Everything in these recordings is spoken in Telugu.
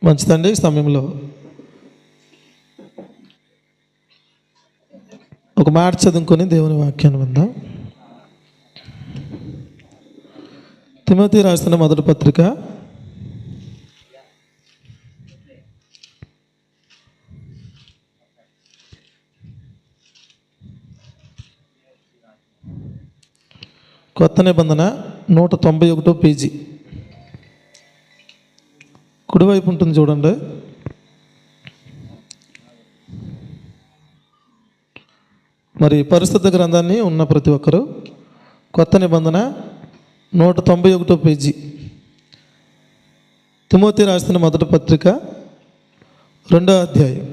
మంచిదండి. ఈ సమయంలో ఒక మాట చదువుకొని దేవుని వాక్యాన్ని విందాం. తిమోతి రాసిన మొదటి పత్రిక కొత్త నిబంధన 191 పేజీ కుడివైపు ఉంటుంది చూడండి. మరి పరిశుద్ధ గ్రంథాన్ని ఉన్న ప్రతి ఒక్కరూ కొత్త నిబంధన 191 పేజీ తిమోతి రాసిన మొదటి పత్రిక 2వ అధ్యాయం.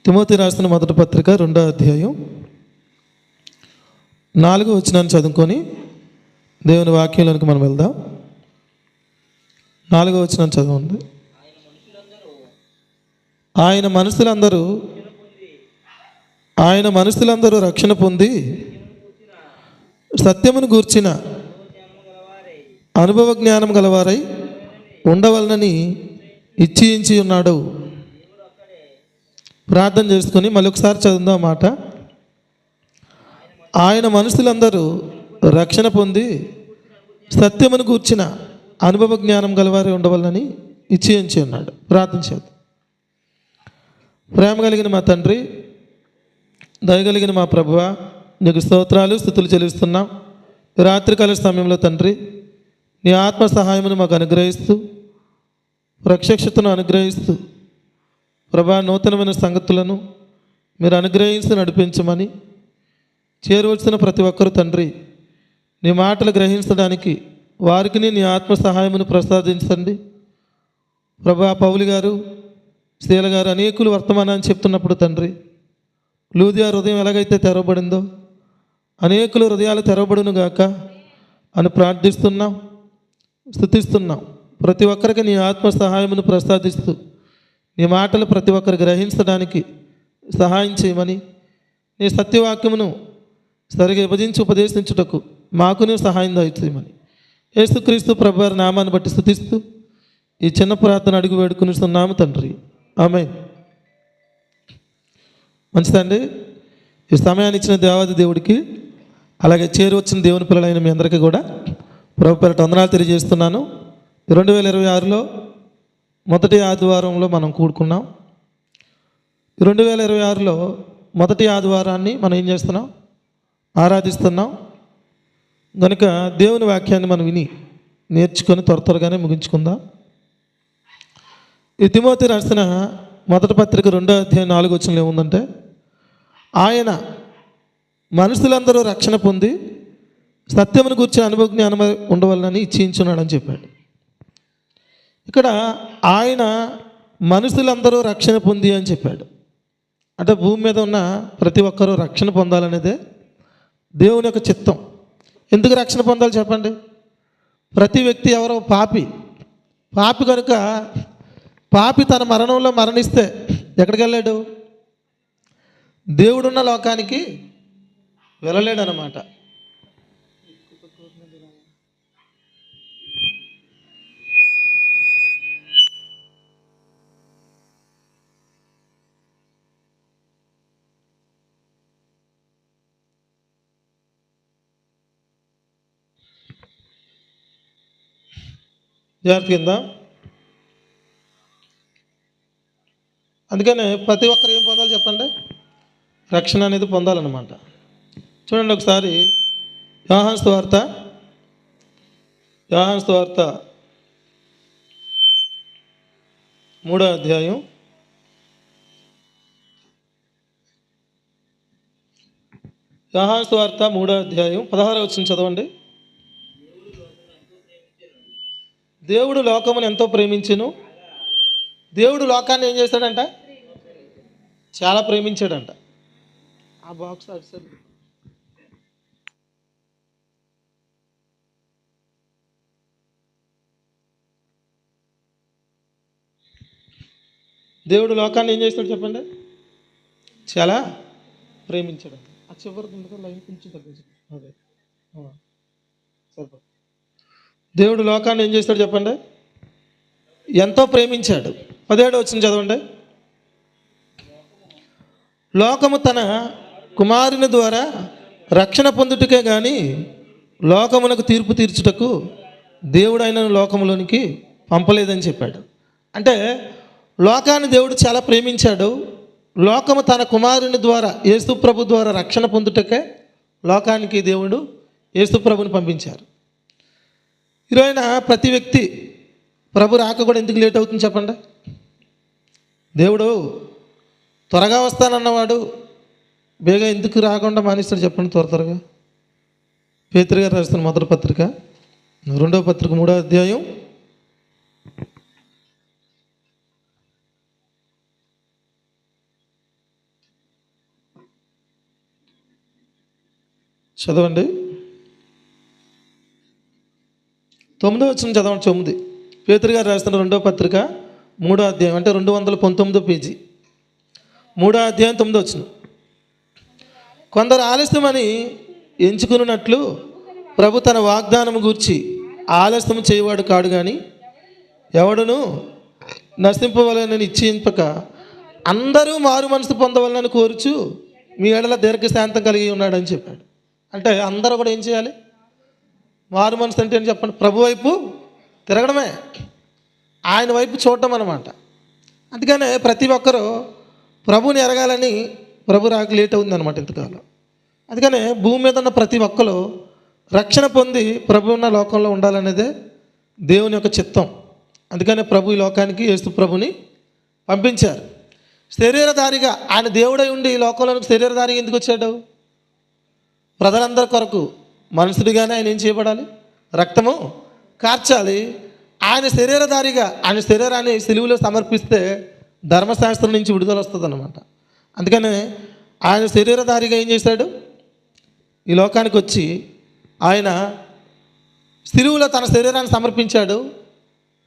తిమోతి రాసిన మొదటి పత్రిక 2వ అధ్యాయం 4వ వచనాన్ని చదువుకొని దేవుని వాక్యంలోనికి మనం వెళ్దాం. 4వ వచనాన్ని చదవండి. ఆయన మనుషులందరూ రక్షణ పొంది సత్యమును గూర్చిన అనుభవ జ్ఞానం గలవారై ఉండవలనని ఇచ్ఛించి ఉన్నాడు. ప్రార్థన చేసుకొని మళ్ళీ ఒకసారి చదువుదాం మాట. ఆయన మనుషులందరూ రక్షణ పొంది సత్యమును గూర్చిన అనుభవ జ్ఞానం గలవారై ఉండవలనని ఇచ్ఛించి ఉన్నాడు. ప్రార్థన చేద్దాం. ప్రేమ కలిగిన మా తండ్రి, దయగలిగిన మా ప్రభువా, నీకు స్తోత్రాలు స్తుతులు చెల్లిస్తున్నాం. రాత్రికాల సమయంలో తండ్రి, నీ ఆత్మ సహాయమును మాకు అనుగ్రహిస్తూ, ప్రత్యక్షతను అనుగ్రహిస్తూ, ప్రభా నూతనమైన సంగతులను మీరు అనుగ్రహించి నడిపించమని చేరవలసిన ప్రతి ఒక్కరు తండ్రి, నీ మాటలు గ్రహించడానికి వారికి నీ ఆత్మ సహాయమును ప్రసాదించండి. ప్రభా పౌలు గారు, శీల గారు అనేకులు వర్తమానాన్ని చెప్తున్నప్పుడు తండ్రి, లూదియా హృదయం ఎలాగైతే తెరవబడిందో అనేకులు హృదయాలు తెరవబడును గాక అని ప్రార్థిస్తున్నాం, స్తుతిస్తున్నాం. ప్రతి ఒక్కరికి నీ ఆత్మ సహాయమును ప్రసాదిస్తూ నీ మాటలు ప్రతి ఒక్కరు గ్రహించడానికి సహాయం చేయమని, నీ సత్యవాక్యమును సరిగా విభజించి ఉపదేశించుటకు మాకు నీ సహాయం దయచేయమని యేసుక్రీస్తు ప్రభువారి నామాన్ని బట్టి స్తుతిస్తూ ఈ చిన్న ప్రార్థన అడుగు వేడుకునిస్తున్నాము తండ్రి, ఆమేన్. మంచిదండి. ఈ సమయాన్ని ఇచ్చిన దేవాది దేవుడికి, అలాగే చేరి వచ్చిన దేవుని పిల్లలైన మీ అందరికీ కూడా ప్రభు పేరిట వందనాలు తెలియజేస్తున్నాను. 2026లో మొదటి ఆదివారంలో మనం కూడుకున్నాం. 2026లో మొదటి ఆదివారాన్ని మనం ఏం చేస్తున్నాం? ఆరాధిస్తున్నాం. కనుక దేవుని వాక్యాన్ని మనం విని నేర్చుకొని త్వరగానే ముగించుకుందాం. ఈ తిమోతి రాసిన మొదటి పత్రిక 2వ అధ్యాయం 4వ వచనంలో ఏముందంటే, ఆయన మనుషులందరూ రక్షణ పొంది సత్యమును గూర్చిన అనుభవ జ్ఞానం ఉండవలనని ఇచ్ఛించున్నాడని చెప్పాడు. ఇక్కడ ఆయన మనుషులందరూ రక్షణ పొంది అని చెప్పాడు. అంటే భూమి మీద ఉన్న ప్రతి ఒక్కరూ రక్షణ పొందాలనేదే దేవుని యొక్క చిత్తం. ఎందుకు రక్షణ పొందాలి చెప్పండి? ప్రతి వ్యక్తి ఎవరో పాపి కనుక పాపి తన మరణంలో మరణిస్తే ఎక్కడికి వెళ్ళాడు? దేవుడున్న లోకానికి వెళ్ళలేడనమాట. జాగ్రత్త కింద. అందుకనే ప్రతి ఒక్కరు ఏం పొందాలి చెప్పండి? రక్షణ అనేది పొందాలన్నమాట. చూడండి ఒకసారి యోహాను సువార్త 3వ అధ్యాయం 16వ వచనం చదవండి. దేవుడు లోకమును ఎంతో ప్రేమించెను. దేవుడు లోకాన్ని ఏం చేశాడంట? చాలా ప్రేమించాడంట. ఆ బాక్స్ అటు దేవుడు లోకాన్ని ఏం చేస్తాడు చెప్పండి? చాలా ప్రేమించాడు. ఆ చివరికి లైన్ కొంచెం తగ్గించు. అదే సరిపో. దేవుడు లోకాన్ని ఏం చేస్తాడు చెప్పండి? ఎంతో ప్రేమించాడు. 17 వచనం చదవండి. లోకము తన కుమారుని ద్వారా రక్షణ పొందుటకే కానీ లోకమునకు తీర్పు తీర్చుటకు దేవుడు ఆయనను లోకములోనికి పంపలేదని చెప్పాడు. అంటే లోకాన్ని దేవుడు చాలా ప్రేమించాడు. లోకము తన కుమారుని ద్వారా యేసు ప్రభు ద్వారా రక్షణ పొందుటకే లోకానికి దేవుడు యేసు ప్రభుని పంపించారు. ఈరోజున ప్రతి వ్యక్తి ప్రభు రాక కూడా ఎందుకు లేట్ అవుతుంది చెప్పండి? దేవుడు త్వరగా వస్తానన్నవాడు బేగా ఎందుకు రాకుండా మానేస్తాడు చెప్పండి? త్వరగా పేతురు గారు రాస్తున్న మొదటి పత్రిక 2వ పత్రిక 3వ అధ్యాయం 9వ వచనం చదవండి. 9. పేతురు గారు రాస్తున్న 2వ పత్రిక 3వ అధ్యాయం, అంటే 219 పేజీ, 3వ అధ్యాయం 9వ వచనం. కొందరు ఆలస్యమని ఎంచుకున్నట్లు ప్రభు తన వాగ్దానము గూర్చి ఆలస్యం చేయవాడు కాడు, కానీ ఎవడును నశింపవలనని ఇచ్చింపక అందరూ మారు మనసు పొందవలనని కోరుచు మీ ఎడల దీర్ఘశాంతం కలిగి ఉన్నాడని చెప్పాడు. అంటే అందరూ కూడా ఏం చేయాలి? మారు మనసు అంటే ఏం చెప్పండి? ప్రభు వైపు తిరగడమే, ఆయన వైపు చూడటం అన్నమాట. అందుకనే ప్రతి ఒక్కరూ ప్రభుని ఎరగాలని ప్రభు రాక లేట్ అవుతుందన్నమాట ఇంతకాలం. అందుకనే భూమి మీద ఉన్న ప్రతి ఒక్కరు రక్షణ పొంది ప్రభు ఉన్న లోకంలో ఉండాలనేదే దేవుని యొక్క చిత్తం. అందుకనే ప్రభు ఈ లోకానికి యేసు ప్రభుని పంపించారు. శరీరధారిగా ఆయన దేవుడై ఉండి ఈ లోకంలోనికి శరీరధారిగా ఎందుకు వచ్చాడు? ప్రజలందరి కొరకు మనుషుడిగానే ఆయన ఏం చేయబడాలి? రక్తము కార్చాలి. ఆయన శరీరధారిగా ఆయన శరీరాన్ని సిలువలో సమర్పిస్తే ధర్మశాస్త్రం నుంచి విడుదల వస్తుంది అన్నమాట. అందుకనే ఆయన శరీరధారిగా ఏం చేశాడు? ఈ లోకానికి వచ్చి ఆయన సిలువలో తన శరీరాన్ని సమర్పించాడు.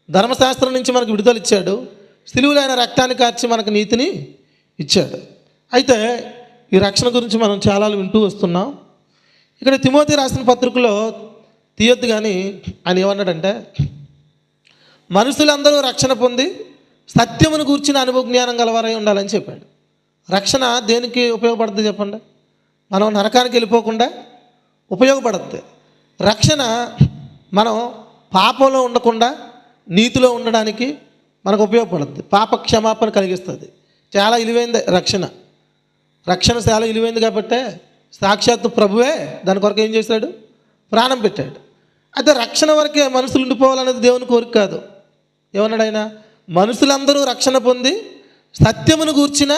ధర్మశాస్త్రం నుంచి మనకు విడుదల ఇచ్చాడు. సిలువలో ఆయన రక్తాన్ని కార్చి మనకు నీతిని ఇచ్చాడు. అయితే ఈ రక్షణ గురించి మనం చాలా వింటూ వస్తున్నాం. ఇక్కడ తిమోతి రాసిన పత్రికలో తీయొద్దు, కానీ ఆయన ఏమన్నాడంటే, మనుషులందరూ రక్షణ పొంది సత్యమును గూర్చిన అనుభవ జ్ఞానం గలవారై ఉండాలని చెప్పాడు. రక్షణ దేనికి ఉపయోగపడుతుంది చెప్పండి? మనం నరకానికి వెళ్ళిపోకుండా ఉపయోగపడుతుంది. రక్షణ మనం పాపంలో ఉండకుండా నీతిలో ఉండడానికి మనకు ఉపయోగపడుతుంది. పాప క్షమాపణ కలిగిస్తుంది. చాలా విలువైంది రక్షణ. రక్షణ చాలా విలువైంది కాబట్టే సాక్షాత్తు ప్రభువే దాని కొరకు ఏం చేశాడు? ప్రాణం పెట్టాడు. అయితే రక్షణ వరకే మనుషులు ఉండిపోవాలనేది దేవుని కోరిక కాదు. ఏమన్నాడు ఆయన? మనుషులందరూ రక్షణ పొంది సత్యమును గూర్చిన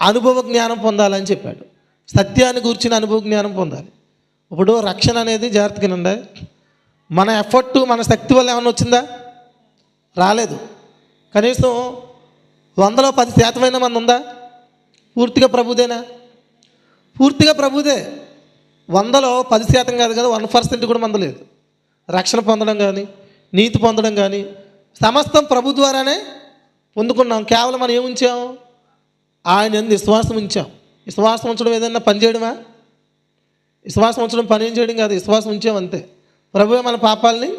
అనుభవ జ్ఞానం పొందాలని చెప్పాడు. సత్యాన్ని గూర్చిన అనుభవ జ్ఞానం పొందాలి. ఇప్పుడు రక్షణ అనేది జాగ్రత్తగానండి, మన ఎఫర్ట్ మన శక్తి వల్ల ఏమన్నా వచ్చిందా? రాలేదు. కనీసం 100లో 10% మంది ఉందా? పూర్తిగా ప్రభుదేనా? పూర్తిగా ప్రభుదే. 100లో 10% కాదు కదా, 1% కూడా మంద లేదు. రక్షణ పొందడం కానీ నీతి పొందడం కానీ సమస్తం ప్రభు ద్వారానే పొందుకున్నాం. కేవలం మనం ఏముంచాం? ఆయన ఎందు విశ్వాసం ఉంచాం. విశ్వాసం ఉంచడం ఏదైనా పని చేయడమా? విశ్వాసం ఉంచడం పని ఏం చేయడం కాదు, విశ్వాసం ఉంచాం అంతే. ప్రభువే మన పాపాలని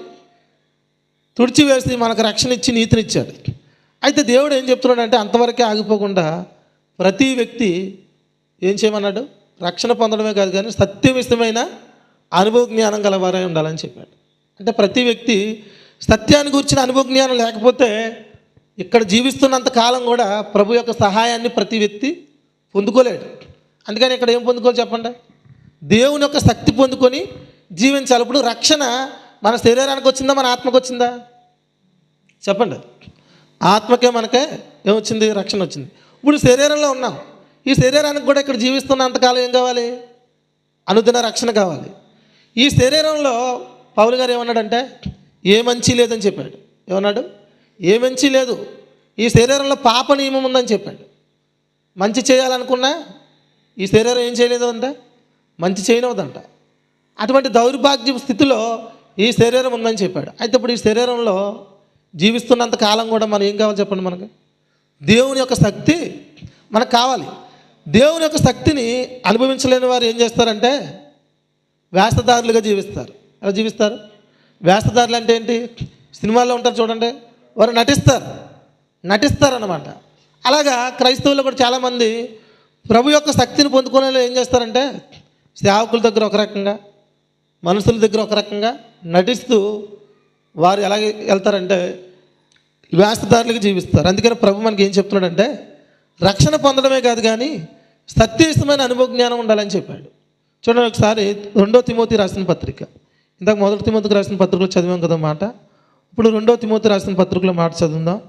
తుడిచివేసి మనకు రక్షణ ఇచ్చి నీతినిచ్చాడు. అయితే దేవుడు ఏం చెప్తున్నాడు అంటే, అంతవరకే ఆగిపోకుండా ప్రతి వ్యక్తి ఏం చేయమన్నాడు? రక్షణ పొందడమే కాదు, కానీ సత్యవిషయమైన అనుభవ జ్ఞానం గలవారై ఉండాలని చెప్పాడు. అంటే ప్రతి వ్యక్తి సత్యాన్ని గురించిన అనుభవ జ్ఞానం లేకపోతే ఇక్కడ జీవిస్తున్నంత కాలం కూడా ప్రభు యొక్క సహాయాన్ని ప్రతి వ్యక్తి పొందుకోలేడు. అందుకని ఇక్కడ ఏం పొందుకోవాలి చెప్పండి? దేవుని యొక్క శక్తి పొందుకొని జీవించాలి. ఇప్పుడు రక్షణ మన శరీరానికి వచ్చిందా, మన ఆత్మకు వచ్చిందా? చెప్పండి. ఆత్మకే మనకే ఏమొచ్చింది? రక్షణ వచ్చింది. ఇప్పుడు శరీరంలో ఉన్నాం. ఈ శరీరానికి కూడా ఇక్కడ జీవిస్తున్నంతకాలం ఏం కావాలి? అనుదిన రక్షణ కావాలి. ఈ శరీరంలో పౌలు గారు ఏమన్నాడంటే, ఏ మంచి లేదని చెప్పాడు. ఏమన్నాడు? ఏ మంచి లేదు. ఈ శరీరంలో పాప నియమం ఉందని చెప్పాడు. మంచి చేయాలనుకున్నా ఈ శరీరం ఏం చేయలేదు అంట? మంచి చేయనవదంట. అటువంటి దౌర్భాగ్య స్థితిలో ఈ శరీరం ఉందని చెప్పాడు. అయితే ఇప్పుడు ఈ శరీరంలో జీవిస్తున్నంత కాలం కూడా మనం ఏం కావాలి చెప్పండి? మనకు దేవుని యొక్క శక్తి మనకు కావాలి. దేవుని యొక్క శక్తిని అనుభవించలేని వారు ఏం చేస్తారంటే వేషధారులుగా జీవిస్తారు. ఎలా జీవిస్తారు? వేషధారులు అంటే ఏంటి? సినిమాల్లో ఉంటారు చూడండి, వారు నటిస్తారన్నమాట. అలాగా క్రైస్తవులు కూడా చాలామంది ప్రభు యొక్క శక్తిని పొందుకునే ఏం చేస్తారంటే సేవకుల దగ్గర ఒక రకంగా, మనుషుల దగ్గర ఒక రకంగా నటిస్తూ వారు ఎలాగ వెళ్తారంటే వేస్తదారులుగా జీవిస్తారు. అందుకని ప్రభు మనకి ఏం చెప్తున్నాడంటే రక్షణ పొందడమే కాదు కానీ సత్యమైన అనుభవ జ్ఞానం ఉండాలని చెప్పాడు. చూడండి ఒకసారి 2 తిమోతి రాసిన పత్రిక, ఇందాక 1 తిమోతికి రాసిన పత్రికలో చదివాం కదా మాట. ఇప్పుడు 2 తిమోతి రాసిన పత్రికలో మాట చదువుదాం.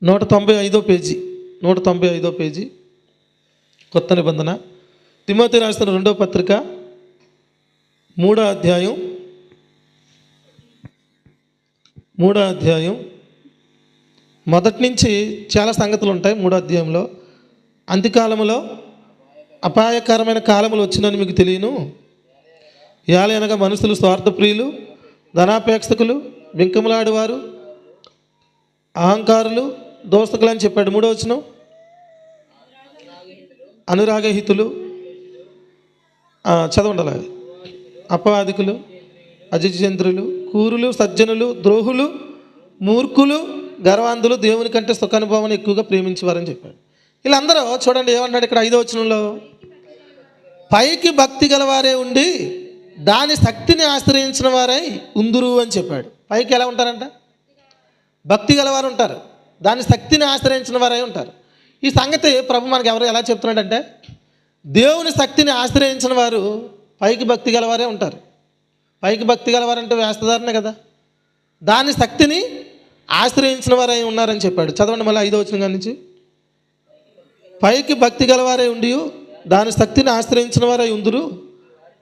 195 పేజీ కొత్త నిబంధన. తిమోతి రాసిన 2వ పత్రిక 3వ అధ్యాయం మొదటి నుంచి చాలా సంగతులు ఉంటాయి. 3వ అధ్యాయంలో అంత్యకాలములో అపాయకరమైన కాలములు వచ్చినని మీకు తెలియను, యాలనగా మనుషులు స్వార్థప్రియులు, ధనాపేక్షకులు, బింకములాడువారు, అహంకారులు, దోస్తకులు అని చెప్పాడు. 3వ వచనం అనురాగహితులు, చదవండి అలాగే, అపవాదికులు, అజిచంద్రులు, కూరులు, సజ్జనులు, ద్రోహులు, మూర్ఖులు, గర్వాంధులు, దేవుని కంటే సుఖానుభవాన్ని ఎక్కువగా ప్రేమించేవారని చెప్పాడు. వీళ్ళందరూ చూడండి ఏమన్నాడు ఇక్కడ 5వ వచనంలో, పైకి భక్తి గలవారే ఉండి దాని శక్తిని ఆశ్రయించిన వారై ఉందురు అని చెప్పాడు. పైకి ఎలా ఉంటారంట? భక్తి గలవారు ఉంటారు, దాని శక్తిని ఆశ్రయించిన వారై ఉంటారు. ఈ సంగతి ప్రభు మనకు ఎవరు ఎలా చెప్తున్నాడంటే దేవుని శక్తిని ఆశ్రయించిన వారు పైకి భక్తి గలవారే ఉంటారు. పైకి భక్తి గలవారంటే వేస్తదారనే కదా. దాని శక్తిని ఆశ్రయించిన వారై ఉన్నారని చెప్పాడు. చదవండి మళ్ళీ 5వ వచనం నుంచి. పైకి భక్తి గలవారై ఉండి దాని శక్తిని ఆశ్రయించిన వారై ఉందురు,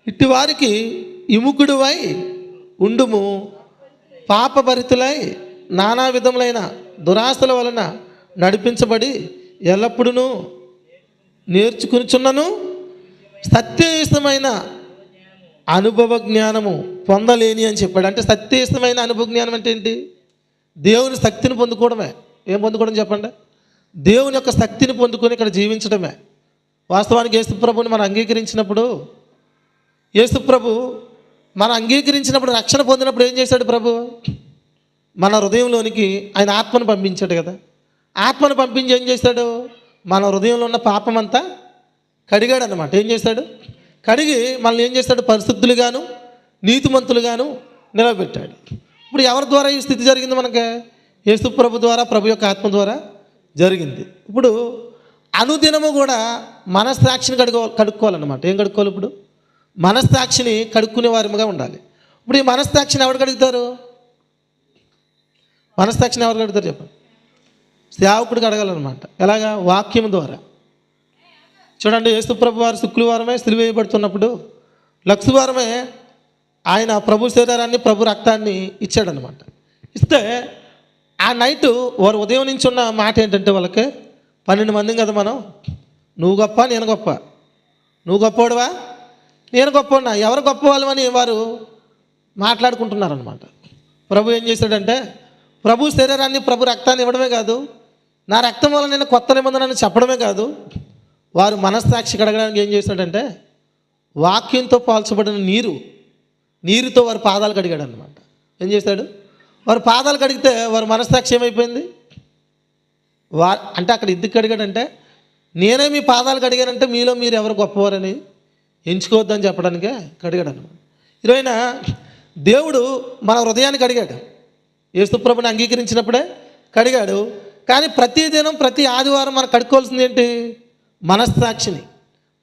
ఇట్టి వారికి విముఖుడువై ఉండుము, పాపభరితులై నానా విధములైన దురాశల వలన నడిపించబడి ఎల్లప్పుడూ నేర్చుకునిచున్నను సత్యయుతమైన అనుభవ జ్ఞానము పొందలేని అని చెప్పాడు. అంటే సత్యయుతమైన అనుభవ జ్ఞానం అంటే ఏంటి? దేవుని శక్తిని పొందుకోవడమే. ఏం పొందుకోవడం చెప్పండి? దేవుని యొక్క శక్తిని పొందుకొని ఇక్కడ జీవించడమే. వాస్తవానికి యేసుప్రభుని మనం అంగీకరించినప్పుడు, రక్షణ పొందినప్పుడు ఏం చేశాడు ప్రభు? మన హృదయంలోనికి ఆయన ఆత్మను పంపించాడు కదా. ఆత్మను పంపించి ఏం చేశాడు? మన హృదయంలో ఉన్న పాపమంతా కడిగాడు అన్నమాట. ఏం చేశాడు? కడిగి మనల్ని ఏం చేశాడు? పరిశుద్ధులుగాను నీతిమంతులుగాను నిలబెట్టాడు. ఇప్పుడు ఎవరి ద్వారా ఈ స్థితి జరిగింది? మనకి యేసుప్రభు ద్వారా, ప్రభు యొక్క ఆత్మ ద్వారా జరిగింది. ఇప్పుడు అనుదినము కూడా మనస్సాక్షిని కడుక్కోవాలన్నమాట. ఏం కడుక్కోవాలి? ఇప్పుడు మనస్సాక్షిని కడుక్కునే వారిగా ఉండాలి. ఇప్పుడు ఈ మనస్సాక్షిని ఎవరు కడుగుతారు? మనస్సాక్షిని ఎవరు కడుగుతారు చెప్పండి? సేవకుడికి అడగాలన్నమాట. ఎలాగా? వాక్యం ద్వారా. చూడండి, యేసుప్రభు వారు శుక్రవారమే సిలువ వేయబడుతున్నప్పుడు లక్షవారమే ఆయన ప్రభు శరీరాన్ని, ప్రభు రక్తాన్ని ఇచ్చాడనమాట. ఇస్తే ఆ నైటు వారు ఉదయం నుంచి ఉన్న మాట ఏంటంటే వాళ్ళకి 12 మంది కదా మనం, నువ్వు గొప్ప నేను గొప్ప, నువ్వు గొప్పవాడువా నేను గొప్పవాడినా, ఎవరు గొప్పవాళ్ళమని వారు మాట్లాడుకుంటున్నారనమాట. ప్రభు ఏం చేశాడంటే ప్రభు శరీరాన్ని, ప్రభు రక్తాన్ని ఇవ్వడమే కాదు, నా రక్తం వల్ల నేను కొత్త నిబంధనని చెప్పడమే కాదు, వారు మనస్సాక్షి కడగడానికి ఏం చేశాడంటే వాక్యంతో పోల్చబడిన నీరుతో వారి పాదాలు కడిగాడు అనమాట. ఏం చేశాడు? వారి పాదాలు కడిగితే వారి మనస్సాక్షి ఏమైపోయింది? అంటే అక్కడ ఎందుకు కడిగాడంటే నేనే మీ పాదాలు కడిగానంటే మీలో మీరు ఎవరు గొప్పవారని ఎంచుకోవద్దని చెప్పడానికే కడిగాడు అనమాట. ఈరోజున దేవుడు మన హృదయాన్ని కడిగాడు. యేసుప్రభుని అంగీకరించినప్పుడే కడిగాడు. కానీ ప్రతిదినం, ప్రతి ఆదివారం మనం కడుక్కోవాల్సింది ఏంటి? మనస్సాక్షిని.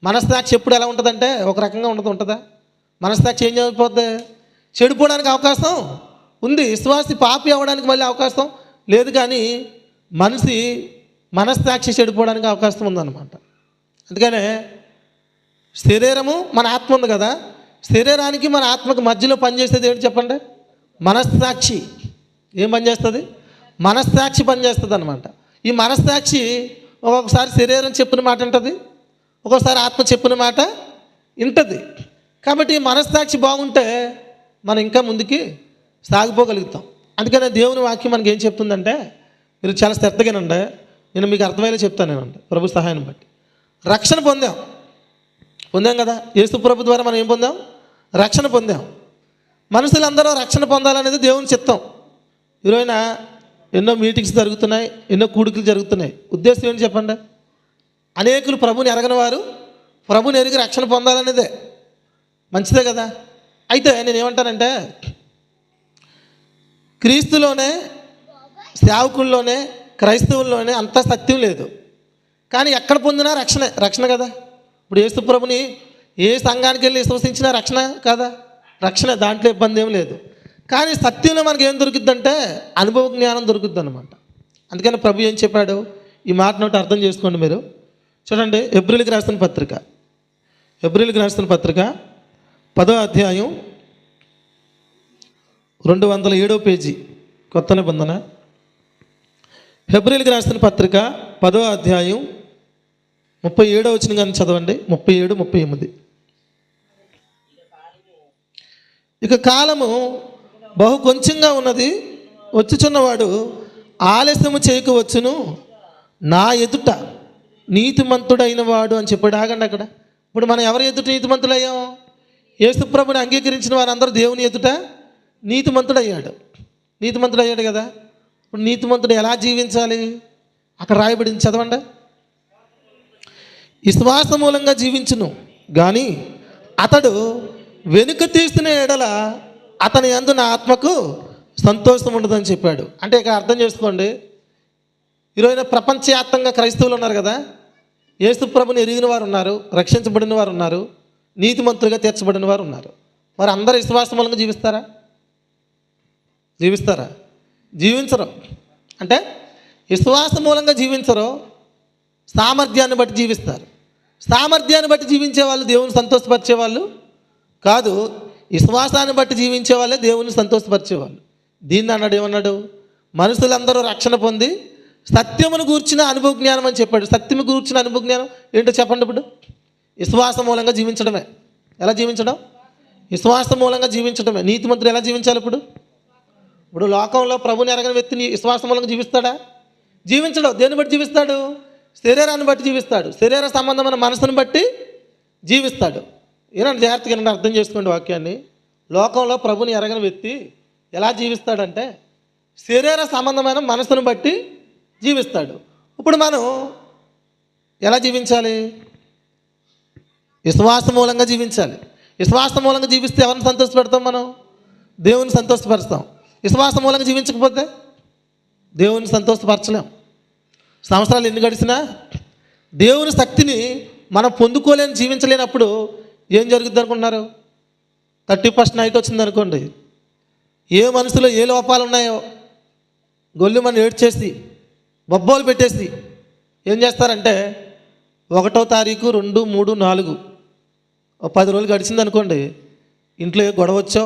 మనస్సాక్షి ఎప్పుడు ఎలా ఉంటుందంటే ఒక రకంగా ఉంటుందా? మనస్సాక్షి ఏం చేయకపోతే చెడిపోవడానికి అవకాశం ఉంది. విశ్వాసి పాపి అవ్వడానికి మళ్ళీ అవకాశం లేదు. కానీ మనిషి మనస్సాక్షి చెడిపోవడానికి అవకాశం ఉందన్నమాట. అందుకనే శరీరము మన ఆత్మ ఉంది కదా, శరీరానికి మన ఆత్మకు మధ్యలో పనిచేసేది ఏంటి చెప్పండి? మనస్సాక్షి. ఏం పనిచేస్తుంది? మనస్సాక్షి పనిచేస్తుంది అనమాట. ఈ మనస్సాక్షి ఒక్కొక్కసారి శరీరం చెప్పిన మాట వింటుంది, ఒక్కొక్కసారి ఆత్మ చెప్పిన మాట వింటుంది. కాబట్టి ఈ మనస్సాక్షి బాగుంటే మనం ఇంకా ముందుకి సాగిపోగలుగుతాం. అందుకనే దేవుని వాక్యం మనకి ఏం చెప్తుందంటే మీరు చాలా శ్రద్ధగానండి, నేను మీకు అర్థమయ్యేలా చెప్తాను నేనండి. ప్రభు సహాయాన్ని బట్టి రక్షణ పొందాం కదా. యేసు ప్రభు ద్వారా మనం ఏం పొందాం? రక్షణ పొందాం. మనుషులందరూ రక్షణ పొందాలనేది దేవుని చిత్తం. ఈరోజున ఎన్నో మీటింగ్స్ జరుగుతున్నాయి, ఎన్నో కూడికలు జరుగుతున్నాయి. ఉద్దేశం ఏంటి చెప్పండి? అనేకులు ప్రభుని ఎరగని వారు ప్రభుని ఎరిగి రక్షణ పొందాలనేదే. మంచిదే కదా. అయితే నేనేమంటానంటే, క్రీస్తులోనే, సేవకుల్లోనే, క్రైస్తవుల్లోనే అంత సత్యం లేదు. కానీ ఎక్కడ పొందినా రక్షణ కదా. ఇప్పుడు యేసు ప్రభుని ఏ సంఘానికి వెళ్ళి విశ్వసించినా రక్షణ కదా, రక్షణ. దాంట్లో ఇబ్బంది ఏం లేదు. కానీ సత్యంలో మనకి ఏం దొరుకుద్దంటే అనుభవ జ్ఞానం దొరుకుద్ది అనమాట. అందుకని ప్రభు ఏం చెప్పాడు, ఈ మాట నోటి అర్థం చేసుకోండి మీరు. చూడండి, హెబ్రీయులకు రాసిన పత్రిక 10వ అధ్యాయం 207వ పేజీ, కొత్త నిబంధన. హెబ్రీయులకు రాసిన పత్రిక 10వ అధ్యాయం 37వ వచనం కానీ చదవండి. 37, 38. ఇక కాలము బహు కొంచెంగా ఉన్నది, వచ్చుచున్నవాడు ఆలస్యము చేయకవచ్చును, నా ఎదుట నీతిమంతుడైన వాడు అని చెప్పాడు. ఆగండి అక్కడ. ఇప్పుడు మనం ఎవరి ఎదుట నీతిమంతులయ్యాం? యేసు ప్రభుని అంగీకరించిన వారందరూ దేవుని ఎదుట నీతిమంతుడయ్యాడు కదా. ఇప్పుడు నీతిమంతుడు ఎలా జీవించాలి? అక్కడ రాయబడింది, చదవండి. విశ్వాస మూలంగా జీవించును కానీ అతడు వెనుక తీసిన ఎడల అతని యందు నా ఆత్మకు సంతోషం ఉండదని చెప్పాడు. అంటే ఇక్కడ అర్థం చేసుకోండి, ఈరోజు ప్రపంచవ్యాప్తంగా క్రైస్తవులు ఉన్నారు కదా, యేసు ప్రభుని ఎరిగిన వారు ఉన్నారు, రక్షించబడిన వారు ఉన్నారు, నీతిమంతులుగా తీర్చబడిన వారు ఉన్నారు. వారు అందరూ విశ్వాస మూలంగా జీవిస్తారా? జీవించరు. అంటే విశ్వాస మూలంగా జీవించరు, సామర్థ్యాన్ని బట్టి జీవిస్తారు. సామర్థ్యాన్ని బట్టి జీవించే వాళ్ళు దేవుని సంతోషపరిచే వాళ్ళు కాదు, విశ్వాసాన్ని బట్టి జీవించే వాళ్ళే దేవుని సంతోషపరిచేవాళ్ళు. దీన్ని అన్నాడు, ఏమన్నాడు? మనుషులందరూ రక్షణ పొంది సత్యమును గూర్చిన అనుభవ జ్ఞానం అని చెప్పాడు. సత్యము గూర్చిన అనుభవ జ్ఞానం ఏంటో చెప్పండి. ఇప్పుడు విశ్వాస మూలంగా జీవించడమే. ఎలా జీవించడం? విశ్వాస మూలంగా జీవించడమే. నీతిమంతుడు ఎలా జీవించాలి? ఇప్పుడు లోకంలో ప్రభుని ఎరగని వ్యక్తిని విశ్వాస మూలంగా జీవిస్తాడా? జీవించడం. దేన్ని బట్టి జీవిస్తాడు? శరీరాన్ని బట్టి జీవిస్తాడు. శరీర సంబంధమైన మనసును బట్టి జీవిస్తాడు. ఏనంటే జాగ్రత్తగా అర్థం చేసుకోండి వాక్యాన్ని. లోకంలో ప్రభుని ఎరగని వ్యక్తి ఎలా జీవిస్తాడంటే శరీర సంబంధమైన మనసును బట్టి జీవిస్తాడు. ఇప్పుడు మనం ఎలా జీవించాలి? విశ్వాస మూలంగా జీవించాలి. విశ్వాస మూలంగా జీవిస్తే ఎవరిని సంతోషపెడతాం? మనం దేవుని సంతోషపరుస్తాం. విశ్వాస మూలంగా జీవించకపోతే దేవుని సంతోషపరచలేం. సంవత్సరాలు ఎన్ని గడిచినా దేవుని శక్తిని మనం పొందుకోలేని, జీవించలేనప్పుడు ఏం జరుగుద్ది అనుకుంటున్నారు? 31st నైట్ వచ్చింది అనుకోండి, ఏ మనసులో ఏ లోపాలు ఉన్నాయో గొల్లు మనం ఏడ్చేసి బొబ్బోలు పెట్టేసి ఏం చేస్తారంటే 1వ తారీఖు 2, 3, 4 10 రోజులు గడిచింది అనుకోండి, ఇంట్లో ఏ గొడవ వచ్చో,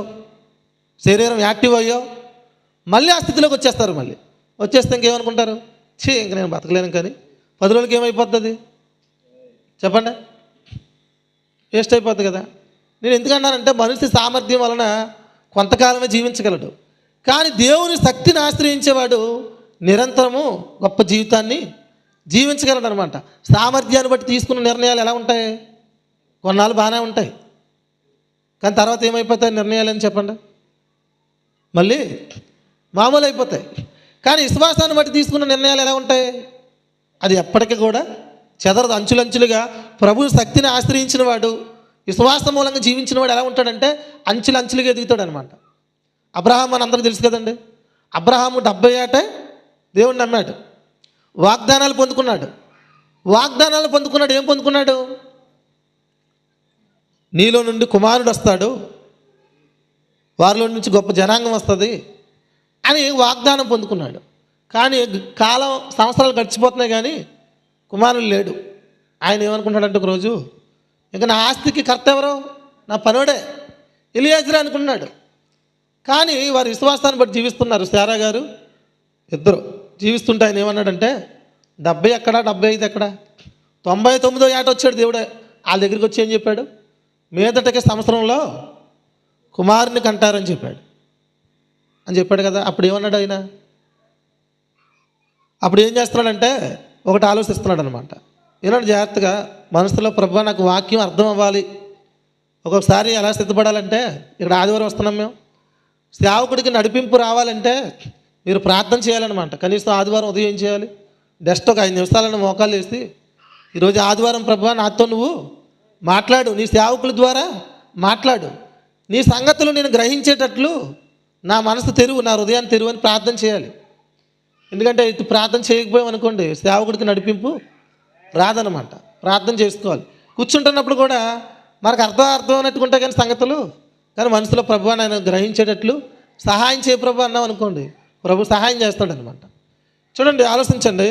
శరీరం యాక్టివ్ అయ్యో, మళ్ళీ ఆ స్థితిలోకి వచ్చేస్తారు. మళ్ళీ వచ్చేస్తే ఇంకేమనుకుంటారు? ఇంక నేను బతకలేను. కానీ 10 రోజులకి ఏమైపోతుంది చెప్పండి? వేస్ట్ అయిపోద్ది కదా. నేను ఎందుకన్నానంటే మనిషి సామర్థ్యం వలన కొంతకాలమే జీవించగలడు, కానీ దేవుని శక్తిని ఆశ్రయించేవాడు నిరంతరము గొప్ప జీవితాన్ని జీవించగలడు అనమాట. సామర్థ్యాన్ని బట్టి తీసుకున్న నిర్ణయాలు ఎలా ఉంటాయి? కొన్నాళ్ళు బాగానే ఉంటాయి, కానీ తర్వాత ఏమైపోతాయి నిర్ణయాలు అని చెప్పండి? మళ్ళీ మామూలు అయిపోతాయి. కానీ విశ్వాసాన్ని బట్టి తీసుకున్న నిర్ణయాలు ఎలా ఉంటాయి? అది ఎప్పటికీ కూడా చెదరదు. అంచులంచులుగా ప్రభు శక్తిని ఆశ్రయించిన వాడు, విశ్వాసం మూలంగా జీవించిన వాడు ఎలా ఉంటాడంటే అంచులంచులుగా ఎదుగుతాడు అనమాట. అబ్రహాం అని అందరికీ తెలుసు కదండి. అబ్రహాము 70 ఏటే దేవుణ్ణి నమ్మాడు, వాగ్దానాలు పొందుకున్నాడు. ఏం పొందుకున్నాడు? నీలో నుండి కుమారుడు వస్తాడు, వారిలో నుంచి గొప్ప జనాంగం వస్తుంది అని వాగ్దానం పొందుకున్నాడు. కానీ సంవత్సరాలు గడిచిపోతున్నాయి, కానీ కుమారుడు లేడు. ఆయన ఏమనుకుంటాడంటే ఒకరోజు, ఇంకా నా ఆస్తికి కర్త ఎవరో? నా పనుడే ఎలియాజరు అనుకున్నాడు. కానీ వారి విశ్వాసాన్ని బట్టి జీవిస్తున్నారు. శారా గారు ఇద్దరు జీవిస్తుంటే ఆయన ఏమన్నాడంటే 70 ఎక్కడ, 75 ఎక్కడ, 99వ ఏట వచ్చాడు దేవుడే. వాళ్ళ దగ్గరికి వచ్చి ఏం చెప్పాడు? మీదటకి సంవత్సరంలో కుమారుని కంటారని చెప్పాడు కదా. అప్పుడు ఏమన్నాడు ఆయన? అప్పుడు ఏం చేస్తున్నాడంటే ఒకటి ఆలోచిస్తున్నాడు అనమాట. ఏమన్నా జాగ్రత్తగా మనసులో, ప్రభువా నాకు వాక్యం అర్థం అవ్వాలి. ఒక్కొక్కసారి ఎలా సిద్ధపడాలంటే, ఇక్కడ ఆదివారం వస్తున్నాం మేము, సేవకుడికి నడిపింపు రావాలంటే మీరు ప్రార్థన చేయాలన్నమాట. కనీసం ఆదివారం ఉదయం ఏం చేయాలి? జస్ట్ ఒక 5 నిమిషాలను మోకాలు వేసి, ఈరోజు ఆదివారం ప్రభువా నాతో నువ్వు మాట్లాడు, నీ సేవకుల ద్వారా మాట్లాడు, నీ సంగతులు నేను గ్రహించేటట్లు నా మనసు తెరువు, నా హృదయాన్ని తెరువు అని ప్రార్థన చేయాలి. ఎందుకంటే ఇది ప్రార్థన చేయకపోయాం అనుకోండి, సేవకుడికి నడిపింపు రాదనమాట. ప్రార్థన చేసుకోవాలి. కూర్చుంటున్నప్పుడు కూడా మనకు అర్థం అన్నట్టుకుంటే కానీ సంగతులు, కానీ మనసులో ప్రభువా నేను గ్రహించేటట్లు సహాయం చేయ ప్రభు అన్నాం అనుకోండి, ప్రభు సహాయం చేస్తాడనమాట. చూడండి, ఆలోచించండి.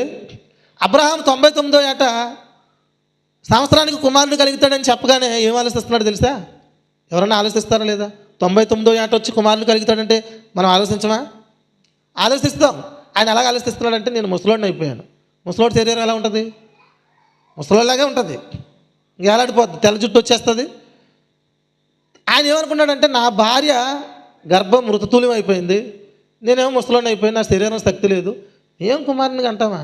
అబ్రహాం 99వ ఏట సంవత్సరానికి కుమారుడు కలుగుతాడని చెప్పగానే ఏం ఆలోచిస్తున్నాడు తెలుసా? ఎవరన్నా ఆలోచిస్తారా లేదా? 99వ ఏట వచ్చి కుమారుడు కలుగుతాడంటే మనం ఆలోచించమా? ఆలోచిస్తాం. ఆయన ఎలాగ ఆలోచిస్తున్నాడంటే, నేను ముసలోడిని అయిపోయాను. ముసలోడి శరీరం ఎలా ఉంటుంది? ముసలోడిలాగే ఉంటుంది, ఏలాడిపోద్ది, తెల్ల జుట్టు వచ్చేస్తుంది. ఆయన ఏమనుకున్నాడంటే, నా భార్య గర్భం మృతతుల్యం అయిపోయింది, నేనేమో ముసలోడిని అయిపోయాను, నా శరీరం శక్తి లేదు, ఏం కుమారుని అంటామా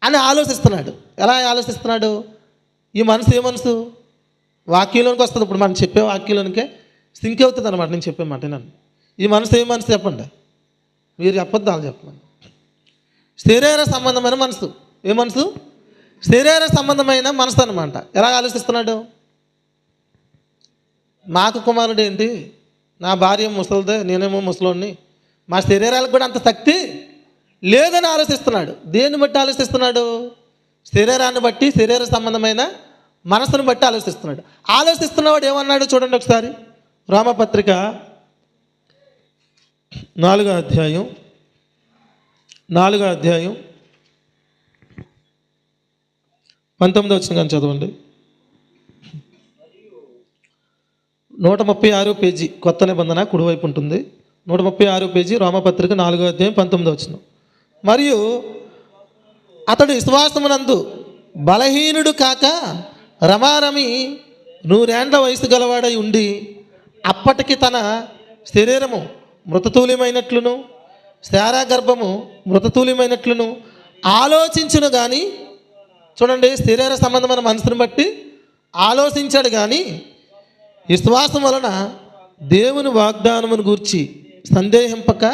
అని ఆలోచిస్తున్నాడు. ఎలా ఆలోచిస్తున్నాడు? ఈ మనసు ఏ మనసు? వాక్యంలోనికి వస్తుంది. ఇప్పుడు మనం చెప్పే వాక్యంలోనికే సింక్ అవుతుంది అనమాట. నేను చెప్పే మాట నన్ను, ఈ మనసు ఏ మనసు చెప్పండి, మీరు చెప్పొద్దు, వాళ్ళు చెప్పమని. శరీర సంబంధమైన మనసు. ఏ మనసు? శరీర సంబంధమైన మనసు అనమాట. ఎలా ఆలోచిస్తున్నాడు? మాకు కుమారుడు ఏంటి, నా భార్య ముసలిదే, నేనేమో ముసలోడిని, మా శరీరాలకు కూడా అంత శక్తి లేదని ఆలోచిస్తున్నాడు. దేన్ని బట్టి ఆలోచిస్తున్నాడు? శరీరాన్ని బట్టి, శరీర సంబంధమైన మనసును బట్టి ఆలోచిస్తున్నాడు. ఆలోచిస్తున్నవాడు ఏమన్నాడు చూడండి ఒకసారి. రోమపత్రిక 4వ అధ్యాయం 19వ వచనం కానీ చదవండి. 136 పేజీ, కొత్త నిబంధన కుడివైపు ఉంటుంది. 136 పేజీ, రోమపత్రిక 4వ అధ్యాయం 19వ వచనం. మరియు అతడు విశ్వాసమునందు బలహీనుడు కాక రమారమి 100 ఏండ్ల వయసు గలవాడై ఉండి, అప్పటికి తన శరీరము మృతతుల్యమైనట్లును శారా గర్భము మృతతుల్యమైనట్లును ఆలోచించును. కానీ చూడండి, శరీర సంబంధమైన మనసును బట్టి ఆలోచించాడు. కానీ విశ్వాసం వలన దేవుని వాగ్దానమును గూర్చి సందేహింపక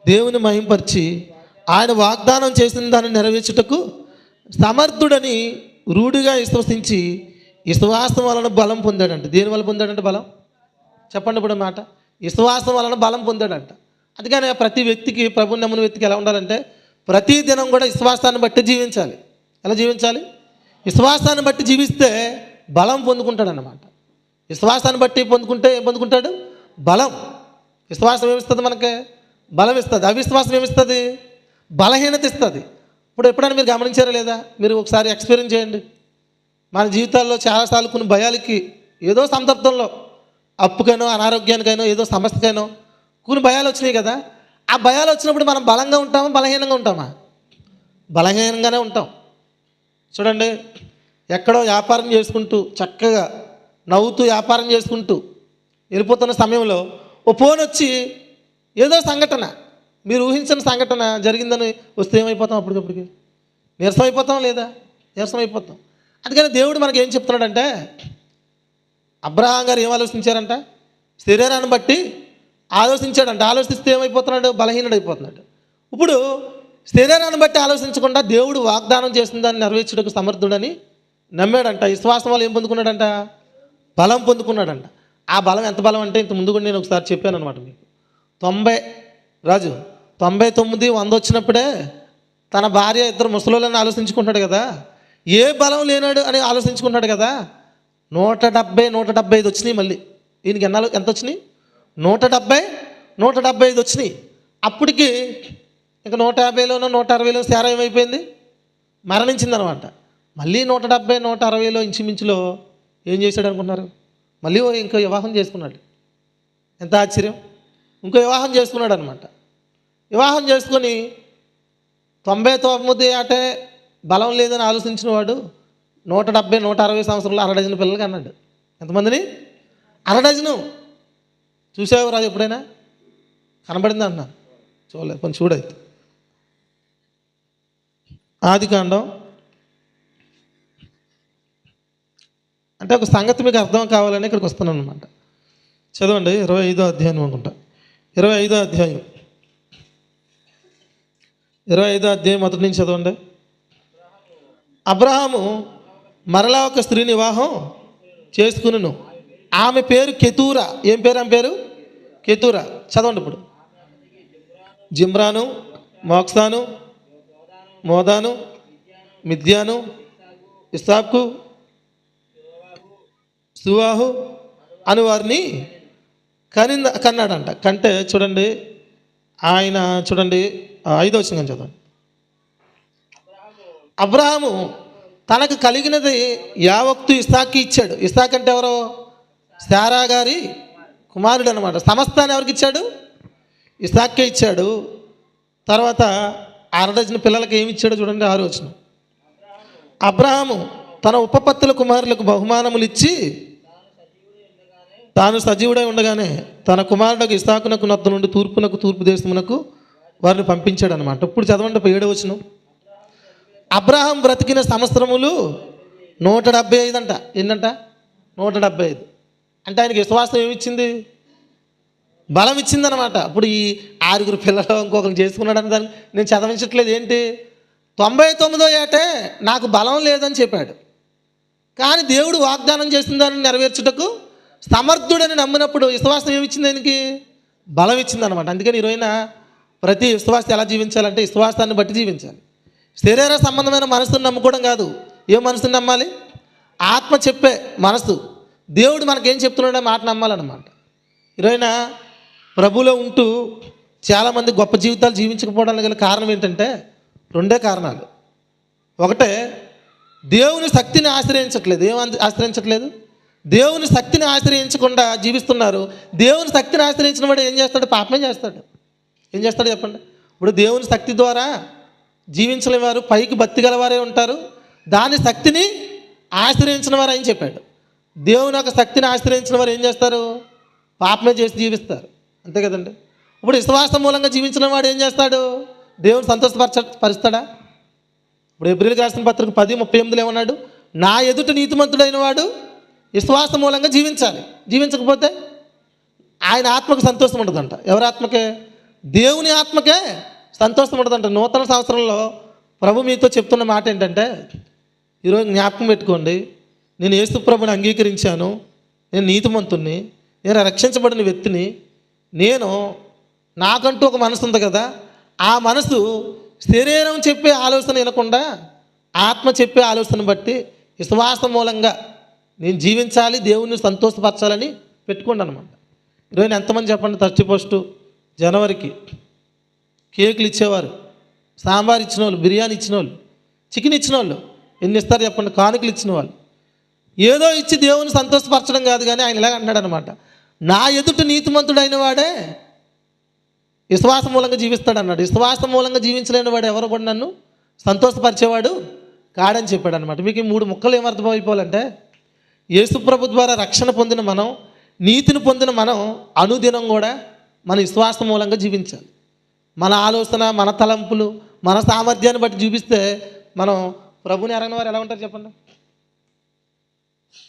దేవుని మహింపరిచి ఆయన వాగ్దానం చేసిన దాన్ని నెరవేర్చుటకు సమర్థుడని రూఢిగా విశ్వసించి విశ్వాసం వలన బలం పొందాడంట. దేని వల్ల పొందాడంటే బలం? చెప్పండి ఇప్పుడు మాట. విశ్వాసం వలన బలం పొందాడంట. అందుకని ప్రతి వ్యక్తికి, ప్రభుని నమ్మిన వ్యక్తికి ఎలా ఉండాలంటే, ప్రతి దినం కూడా విశ్వాసాన్ని బట్టి జీవించాలి. ఎలా జీవించాలి? విశ్వాసాన్ని బట్టి జీవిస్తే బలం పొందుకుంటాడన్నమాట. విశ్వాసాన్ని బట్టి పొందుకుంటే ఏం పొందుకుంటాడు? బలం. విశ్వాసం ఏమిస్తుంది మనకి? బలం ఇస్తుంది. అవిశ్వాసం ఏమిస్తుంది? బలహీనత ఇస్తుంది. ఇప్పుడు ఎప్పుడైనా మీరు గమనించారా లేదా? మీరు ఒకసారి ఎక్స్పీరియన్స్ చేయండి. మన జీవితాల్లో చాలాసార్లు కొన్ని భయాలకి, ఏదో సందర్భంలో అప్పుకైనో అనారోగ్యానికైనో ఏదో సమస్యకైనో కొన్ని భయాలు వచ్చినాయి కదా. ఆ భయాలు వచ్చినప్పుడు మనం బలంగా ఉంటామా, బలహీనంగా ఉంటామా? బలహీనంగానే ఉంటాం. చూడండి, ఎక్కడో వ్యాపారం చేసుకుంటూ చక్కగా నవ్వుతూ వ్యాపారం చేసుకుంటూ వెళ్ళిపోతున్న సమయంలో ఓ ఫోన్ వచ్చి ఏదో సంఘటన, మీరు ఊహించిన సంఘటన జరిగిందని వస్తే ఏమైపోతాం? అప్పటికప్పటికి నీరసం అయిపోతాం లేదా? నీరసం అయిపోతాం. అందుకని దేవుడు మనకి ఏం చెప్తున్నాడంటే, అబ్రహాం గారు ఏం ఆలోచించారంట? శరీరాన్ని బట్టి ఆలోచించాడంట. ఆలోచిస్తే ఏమైపోతున్నాడు? బలహీనుడు అయిపోతున్నాడు. ఇప్పుడు శరీరాన్ని బట్టి ఆలోచించకుండా దేవుడు వాగ్దానం చేసిన దాన్ని నెరవేర్చుటకు సమర్థుడని నమ్మాడంట. విశ్వాసం వల్ల ఏం పొందుకున్నాడంట? బలం పొందుకున్నాడంట. ఆ బలం ఎంత బలం అంటే, ఇంత ముందు కూడా నేను ఒకసారి చెప్పాను అనమాట మీకు. 99 100 వచ్చినప్పుడే తన భార్య, ఇద్దరు ముసలోళ్ళని ఆలోచించుకుంటాడు కదా. ఏ బలం లేనాడు అని ఆలోచించుకుంటాడు కదా. 170 175 వచ్చినాయి. మళ్ళీ ఈయనకి ఎంత వచ్చినాయి? 170 175 వచ్చినాయి. అప్పటికి ఇంకా 150లోనో 160లో శారా ఏమైపోయింది? మరణించిందనమాట. మళ్ళీ 170 160లో ఇంచుమించులో ఏం చేశాడు అనుకున్నారు? మళ్ళీ ఇంకో వివాహం చేసుకున్నాడు. ఎంత ఆశ్చర్యం! ఇంకో వివాహం చేసుకున్నాడు అనమాట. వివాహం చేసుకొని 99 ఏటే బలం లేదని ఆలోచించిన వాడు 170 160 సంవత్సరాలు 6 డజన్ పిల్లలకి అన్నాడు. ఎంతమందిని? 6 డజను. చూసావు రాజు ఎప్పుడైనా? కనబడింది అన్నాను. చూడలేదు, కొంచెం చూడైతే. ఆదికాండం అంటే ఒక సంగతి మీకు అర్థం కావాలని ఇక్కడికి వస్తున్నాను అనమాట. చదవండి, 25వ అధ్యాయం అనుకుంటా. 25వ అధ్యాయం 25వ అధ్యాయం మొదటి నుంచి చదవండి. అబ్రహాము మరలా ఒక స్త్రీని వివాహం చేసుకును. ఆమె పేరు కెతూరా. ఏం పేరు ఆమె పేరు? కెతూరా. చదవండి ఇప్పుడు. జిమ్రాను, మోక్సాను, మోదాను, మిద్యాను, ఇస్సాకు, సువాహు అని వారిని కన్నాడంట. కంటే చూడండి, ఆయన చూడండి 5వ వచనం చదవండి. అబ్రహాము తనకు కలిగినది యావత్తు ఇస్సాకు ఇచ్చాడు. ఇస్సాకు అంటే ఎవరో? శారా గారి కుమారుడు అనమాట. సమస్తాన్ని ఎవరికి ఇచ్చాడు? ఇస్సాకే ఇచ్చాడు. తర్వాత 6 డజన్ పిల్లలకి ఏమి ఇచ్చాడో చూడండి 6వ వచనం. అబ్రహాము తన ఉపపత్తుల కుమారులకు బహుమానములు ఇచ్చి తాను సజీవుడై ఉండగానే తన కుమారుడికి ఇస్సాకునకు నొద్ద నుండి తూర్పు దేశమునకు వారిని పంపించాడు అనమాట. ఇప్పుడు చదవండి 7వ వచనం. అబ్రహాం బ్రతికిన సంవత్సరములు 175 అంట. ఏంటంట? 175. అంటే ఆయనకి విశ్వాసం ఏమిచ్చింది? బలం ఇచ్చిందనమాట. ఇప్పుడు ఈ 6 పిల్లలు ఇంకొకరు చేసుకున్నాడని దాన్ని నేను చదవించట్లేదు. ఏంటి? 99వ ఏటే నాకు బలం లేదని చెప్పాడు. కానీ దేవుడు వాగ్దానం చేసిన దాన్ని నెరవేర్చుటకు సమర్థుడని నమ్మినప్పుడు విశ్వాసం ఏమిచ్చింది? ఆయనకి బలం ఇచ్చిందనమాట. అందుకని ఈరోజున ప్రతి విశ్వాసం ఎలా జీవించాలంటే విశ్వాసాన్ని బట్టి జీవించాలి. శరీర సంబంధమైన మనసును నమ్ముకోవడం కాదు. ఏ మనసుని నమ్మాలి? ఆత్మ చెప్పే మనసు. దేవుడు మనకేం చెప్తున్నాడో మాట నమ్మాలన్నమాట. ఈరోజున ప్రభులో ఉంటూ చాలామంది గొప్ప జీవితాలు జీవించకపోవడానికి గల కారణం ఏంటంటే 2 కారణాలు. ఒకటే, దేవుని శక్తిని ఆశ్రయించట్లేదు. ఆశ్రయించట్లేదు? దేవుని శక్తిని ఆశ్రయించకుండా జీవిస్తున్నారు. దేవుని శక్తిని ఆశ్రయించిన వాడు ఏం చేస్తాడు? పాపమే చేస్తాడు. ఏం చేస్తాడు చెప్పండి? ఇప్పుడు దేవుని శక్తి ద్వారా జీవించలేని వారు పైకి భక్తి గలవారే ఉంటారు. దాని శక్తిని ఆశ్రయించిన వారు అని చెప్పాడు. దేవుని యొక్క శక్తిని ఆశ్రయించిన వారు ఏం చేస్తారు? పాపమే చేసి జీవిస్తారు. అంతే కదండి. ఇప్పుడు విశ్వాసం మూలంగా జీవించిన వాడు ఏం చేస్తాడు? దేవుని సంతోషపరుస్తాడా? ఇప్పుడు ఏప్రిల్కి రాసిన పత్రిక 10:38 ఏమన్నాడు? నా ఎదుట నీతిమంతుడైన వాడు విశ్వాసం మూలంగా జీవించాలి. జీవించకపోతే ఆయన ఆత్మకు సంతోషం ఉండదంట. ఎవరి ఆత్మకే? దేవుని ఆత్మకే సంతోషం ఉండదంట. నూతన సంవత్సరంలో ప్రభు మీతో చెప్తున్న మాట ఏంటంటే, ఈరోజు జ్ఞాపకం పెట్టుకోండి, నేను యేసు ప్రభుని అంగీకరించాను, నేను నీతిమంతుణ్ణి, నేను రక్షించబడిన వ్యక్తిని, నేను నాకంటూ ఒక మనసు ఉంది కదా, ఆ మనసు శరీరం చెప్పే ఆలోచన వినకుండా ఆత్మ చెప్పే ఆలోచన బట్టి విశ్వాసం మూలంగా నేను జీవించాలి, దేవుణ్ణి సంతోషపరచాలని పెట్టుకోండి అనమాట. ఈరోజు ఎంతమంది చెప్పండి 31 జనవరికి కేకులు ఇచ్చేవారు, సాంబార్ ఇచ్చిన వాళ్ళు, బిర్యానీ ఇచ్చిన వాళ్ళు, చికెన్ ఇచ్చిన వాళ్ళు ఎన్ని ఇస్తారు చెప్పండి? కానుకలు ఇచ్చిన వాళ్ళు. ఏదో ఇచ్చి దేవుని సంతోషపరచడం కాదు. కానీ ఆయన ఇలాగ అంటున్నాడు అనమాట, నా ఎదుట నీతిమంతుడైన వాడే విశ్వాసం మూలంగా జీవిస్తాడు అన్నాడు. విశ్వాసం మూలంగా జీవించలేని వాడు ఎవరు కూడా నన్ను సంతోషపరిచేవాడు కాడని చెప్పాడు అనమాట. మీకు ఈ 3 ముక్కలు ఏమర్థమైపోవాలంటే, యేసుప్రభు ద్వారా రక్షణ పొందిన మనం, నీతిని పొందిన మనం అనుదినం కూడా మన విశ్వాసం మూలంగా జీవించాలి. మన ఆలోచన, మన తలంపులు, మన సామర్థ్యాన్ని బట్టి చూపిస్తే మనం ప్రభుని ఎరగని వారు ఎలా ఉంటారు చెప్పండి?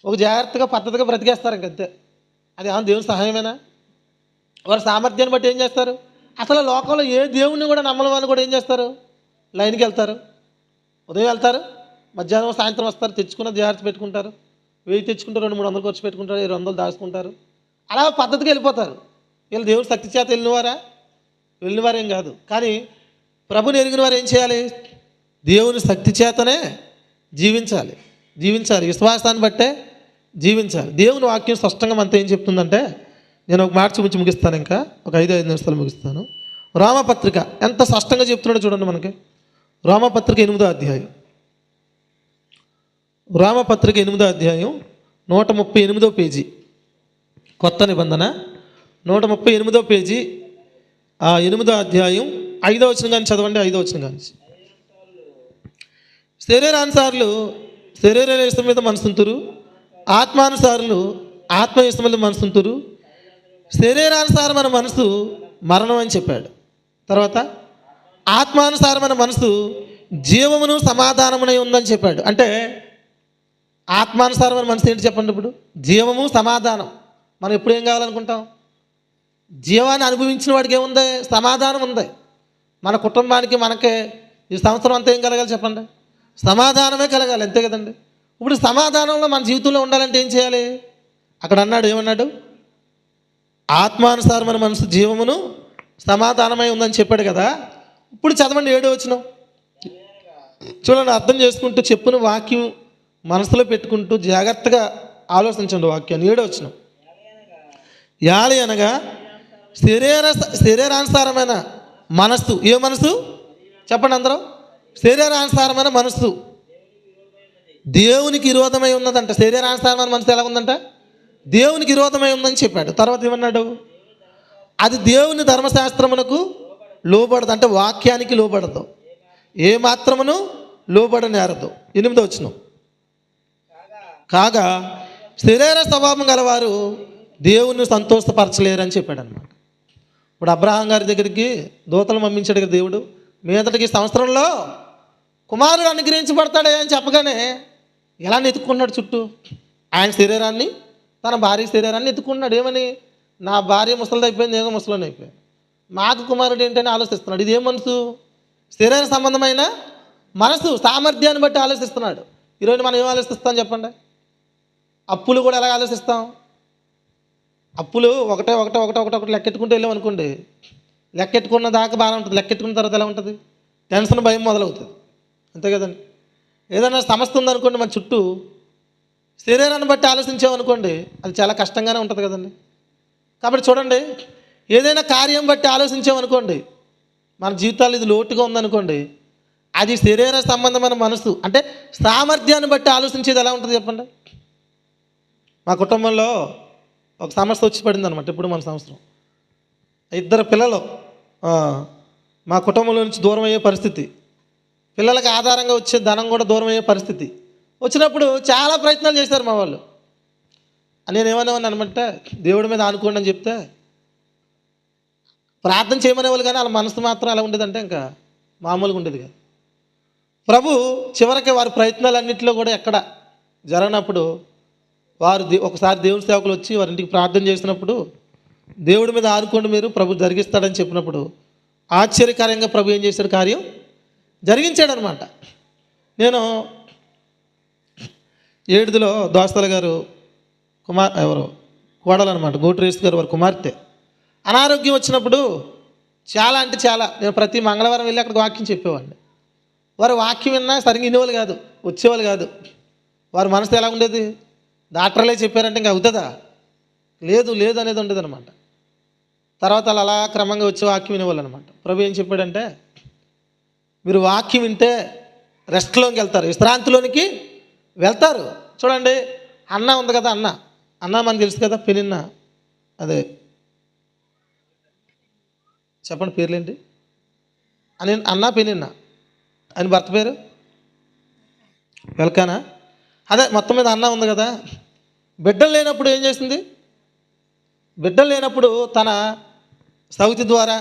ఒక జాగ్రత్తగా పద్ధతిగా బ్రతికేస్తారు ఇంకంతే. అది ఏమన్నా దేవుని సహాయమేనా? వారి సామర్థ్యాన్ని బట్టి ఏం చేస్తారు? అసలు లోకంలో ఏ దేవుణ్ణి కూడా నమ్మని వాళ్ళు కూడా ఏం చేస్తారు? లైన్కి వెళ్తారు. ఉదయం వెళ్తారు, మధ్యాహ్నం సాయంత్రం వస్తారు, తెచ్చుకున్న జాగ్రత్త పెట్టుకుంటారు, 1000 తెచ్చుకుంటారు, 200-300 ఖర్చు పెట్టుకుంటారు, 200 దాచుకుంటారు. అలా పద్ధతిగా వెళ్ళిపోతారు. వీళ్ళు దేవుని శక్తి చేత వెళ్ళినవారేం కాదు. కానీ ప్రభుని ఎరిగిన వారు ఏం చేయాలి? దేవుని శక్తి చేతనే జీవించాలి. విశ్వాసాన్ని బట్టే జీవించాలి. దేవుని వాక్యం స్పష్టంగా మనతో ఏం చెప్తుందంటే, నేను ఒక మాట చూపించి ముగిస్తాను, ఇంకా ఒక 5 నిమిషాలు ముగిస్తాను. రోమపత్రిక ఎంత స్పష్టంగా చెప్తున్నాడో చూడండి మనకి. రోమపత్రిక 8వ అధ్యాయం, రోమపత్రిక 8వ అధ్యాయం 138వ పేజీ, కొత్త నిబంధన 138వ పేజీ, 8వ అధ్యాయం 5వ వచనం కానీ చదవండి. 5వ వచనం కానీ, శరీరానుసారులు శరీర ఇష్టం మీద మనసుంతురు, ఆత్మానుసారులు ఆత్మ ఇష్టం మీద మనసుంతురు. శరీరానుసారమైన మనసు మరణం అని చెప్పాడు. తర్వాత ఆత్మానుసారమైన మనసు జీవమును సమాధానమునై ఉందని చెప్పాడు. అంటే ఆత్మానుసారమైన మనసు ఏంటి చెప్పండి? ఇప్పుడు జీవము, సమాధానం. మనం ఎప్పుడు ఏం కావాలనుకుంటాం? జీవాన్ని అనుభవించిన వాడికి ఏముంది? సమాధానం ఉంది. మన కుటుంబానికి మనకే ఈ సంవత్సరం అంతా ఏం కలగాలి చెప్పండి? సమాధానమే కలగాలి, అంతే కదండి. ఇప్పుడు సమాధానంలో మన జీవితంలో ఉండాలంటే ఏం చేయాలి? అక్కడ అన్నాడు, ఏమన్నాడు? ఆత్మానుసారమైన మనసు జీవమును సమాధానమై ఉందని చెప్పాడు కదా. ఇప్పుడు చదవండి 7వ వచనం. చూడండి, అర్థం చేసుకుంటూ చెప్పిన వాక్యం మనసులో పెట్టుకుంటూ జాగ్రత్తగా ఆలోచించండి వాక్యాన్ని. 7వ వచనం. యాలి అనగా శరీరానుసారమైన మనస్సు. ఏ మనసు చెప్పండి అందరూ? శరీరానుసారమైన మనస్సు దేవునికి విరోధమై ఉన్నదంట. శరీరానుసారమైన మనసు ఎలా ఉందంట? దేవునికి విరోధమై ఉందని చెప్పాడు. తర్వాత ఏమన్నాడు? అది దేవుని ధర్మశాస్త్రమునకు లోబడదు, అంటే వాక్యానికి లోబడదు, ఏ మాత్రమును లోబడనేరదు. 8వ వచనం. కాగా శరీర స్వభావం గలవారు దేవుణ్ణి సంతోషపరచలేరని చెప్పాడు అనమాట. ఇప్పుడు అబ్రహాం గారి దగ్గరికి దూతలు పంపించాడు కదా దేవుడు, మీదటికి సంవత్సరంలో కుమారుడు అనుగ్రహించబడతాడే అని చెప్పగానే ఎలా ఎత్తుకున్నాడు చుట్టూ ఆయన శరీరాన్ని, తన భార్య శరీరాన్ని ఎత్తుకున్నాడు. ఏమని? నా భార్య ముసలిది అయిపోయింది, నేను ముసలిని అయిపోయాను, మాకు కుమారుడు ఏంటని ఆలోచిస్తున్నాడు. ఇదేం మనసు? శరీర సంబంధమైన మనసు, సామర్థ్యాన్ని బట్టి ఆలోచిస్తున్నాడు. ఈరోజు మనం ఏం ఆలోచిస్తాం చెప్పండి? అప్పులు కూడా ఎలా ఆలోచిస్తాం? అప్పులు ఒకటే లెక్కెట్టుకుంటూ వెళ్ళాం అనుకోండి, లెక్కెట్టుకున్న దాకా బాగానే ఉంటుంది, లెక్కెట్టుకున్న తర్వాత ఎలా ఉంటుంది? టెన్షన్, భయం మొదలవుతుంది, అంతే కదండి. ఏదైనా సమస్య ఉందనుకోండి మన చుట్టూ, శరీరాన్ని బట్టి ఆలోచించామనుకోండి అది చాలా కష్టంగానే ఉంటుంది కదండి. కాబట్టి చూడండి, ఏదైనా కార్యం బట్టి ఆలోచించామనుకోండి మన జీవితాలు ఇది లోటుగా ఉందనుకోండి, అది శరీర సంబంధమైన మనసు, అంటే సామర్థ్యాన్ని బట్టి ఆలోచించేది ఎలా ఉంటుంది చెప్పండి? మా కుటుంబంలో ఒక సమస్య వచ్చి పడింది అనమాట. ఇప్పుడు మన సంవత్సరం 2 పిల్లలు మా కుటుంబంలో నుంచి దూరం అయ్యే పరిస్థితి, పిల్లలకు ఆధారంగా వచ్చే ధనం కూడా దూరం అయ్యే పరిస్థితి వచ్చినప్పుడు చాలా ప్రయత్నాలు చేశారు మా వాళ్ళు. నేను ఏమనేవాడిని అనమంటే, దేవుడి మీద ఆనుకోండి అని చెప్తే ప్రార్థన చేయమనేవాళ్ళు, కానీ వాళ్ళ మనసు మాత్రం ఎలా ఉండేదంటే ఇంకా మామూలుగా ఉండేది కాదు. ప్రభు చివరికి వారి ప్రయత్నాలన్నింటిలో కూడా ఎక్కడ జరగనప్పుడు వారు ఒకసారి దేవుని సేవకులు వచ్చి వారి ఇంటికి ప్రార్థన చేసినప్పుడు, దేవుడి మీద ఆనుకోండి మీరు, ప్రభు జరిగిస్తాడని చెప్పినప్పుడు ఆశ్చర్యకరంగా ప్రభు ఏం చేశాడు? కార్యం జరిగించాడనమాట. నేను 7దిలో దోస్తల గారు ఎవరు కోడలన్నమాట, గోట్రేస్ గారు వారి కుమార్తె అనారోగ్యం వచ్చినప్పుడు చాలా అంటే చాలా, నేను ప్రతి మంగళవారం వెళ్ళి అక్కడికి వాక్యం చెప్పేవాడిని. వారు వాక్యం విన్నా సరిగ్గా వినేవాళ్ళు కాదు, వచ్చేవాళ్ళు కాదు. వారి మనసు ఎలా ఉండేది? డాక్టర్లే చెప్పారంటే ఇంకా అవుతుందా? లేదు లేదు అనేది ఉండేది అనమాట. తర్వాత వాళ్ళు అలా క్రమంగా వచ్చే వాక్యం వినేవాళ్ళు అనమాట. ప్రభు ఏం చెప్పాడంటే, మీరు వాక్యం వింటే రెస్ట్లోకి వెళ్తారు, విశ్రాంతిలోనికి వెళ్తారు. చూడండి, అన్న ఉంది కదా, అన్న మనకు తెలుసు కదా, పెనిన్న, అదే చెప్పండి పేర్లేంటి? అన్న పెనిన్న, ఆయన భర్త పేరు వెల్కానా, అదే మొత్తం మీద అన్న ఉంది కదా. బిడ్డలు లేనప్పుడు ఏం చేసింది? బిడ్డలు లేనప్పుడు తన సౌతి ద్వారా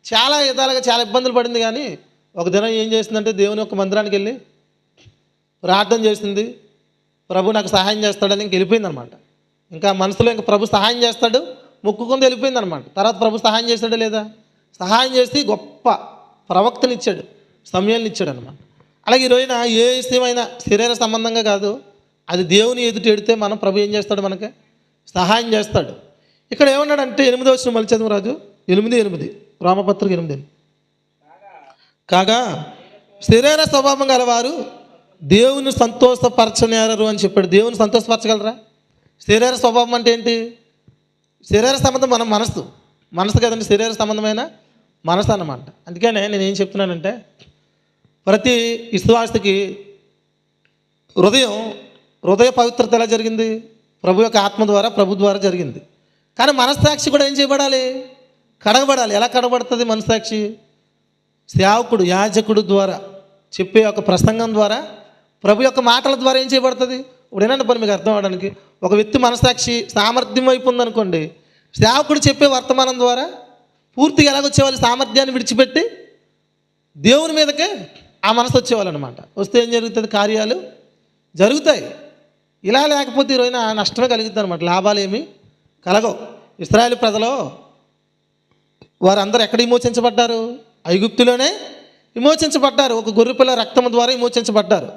చాలా విధాలుగా చాలా ఇబ్బందులు పడింది. కానీ ఒక దినం ఏం చేసిందంటే, దేవుని యొక్క మందిరానికి వెళ్ళి ప్రార్థన చేసింది, ప్రభు నాకు సహాయం చేస్తాడని ఇంక వెళ్ళిపోయింది అనమాట. ఇంకా మనసులో ఇంకా ప్రభు సహాయం చేస్తాడు మొక్కుకుంది వెళ్ళిపోయింది అనమాట. తర్వాత ప్రభు సహాయం చేస్తాడా లేదా? సహాయం చేసి గొప్ప ప్రవక్తనిచ్చాడు, సమయాన్ని ఇచ్చాడు అనమాట. అలాగే ఈ రోజున ఏ విషయమైనా శరీర సంబంధంగా కాదు, అది దేవుని ఎదుటి ఎడితే మనం ప్రభు ఏం చేస్తాడు? మనకి సహాయం చేస్తాడు. ఇక్కడ ఏమన్నాడంటే 8వ వచనం మళ్ళీ చదువు రాజు. 8:8 రామపత్రిక 8. కాగా శరీర స్వభావం గలవారు దేవుని సంతోషపరచనేరరు అని చెప్పాడు. దేవుని సంతోషపరచగలరా? శరీర స్వభావం అంటే ఏంటి? శరీర సంబంధం మన మనసు కదండి, శరీర సంబంధమైన మనసు అన్నమాట. అందుకనే నేను ఏం చెప్తున్నానంటే, ప్రతి విశ్వాసకి హృదయ పవిత్రత ఎలా జరిగింది? ప్రభు యొక్క ఆత్మ ద్వారా, ప్రభు ద్వారా జరిగింది. కానీ మనస్సాక్షి కూడా ఏం చేయబడాలి? కడగబడాలి. ఎలా కడగబడుతుంది మనస్సాక్షి? సేవకుడు, యాజకుడు ద్వారా చెప్పే ఒక ప్రసంగం ద్వారా, ప్రభు యొక్క మాటల ద్వారా ఏం చేయబడుతుంది? ఇప్పుడు ఏనంటే పని మీకు అర్థం అవడానికి, ఒక వ్యక్తి మనస్సాక్షి సామర్థ్యం వైపు ఉందనుకోండి, సేవకుడు చెప్పే వర్తమానం ద్వారా పూర్తిగా ఎలాగొచ్చేవాళ్ళు? సామర్థ్యాన్ని విడిచిపెట్టి దేవుని మీదకే ఆ మనసు వచ్చేవాళ్ళు అనమాట. వస్తే ఏం జరుగుతుంది? కార్యాలు జరుగుతాయి. ఇలా లేకపోతే ఈరోజున నష్టమే కలుగుతుంది అనమాట, లాభాలు ఏమీ కలగవు. ఇశ్రాయేలు ప్రజలు వారందరూ ఎక్కడ విమోచించబడ్డారు? ఐగుప్తులోనే విమోచించబడ్డారు. ఒక గొర్రెపిల్ల రక్తము ద్వారా విమోచించబడ్డారు.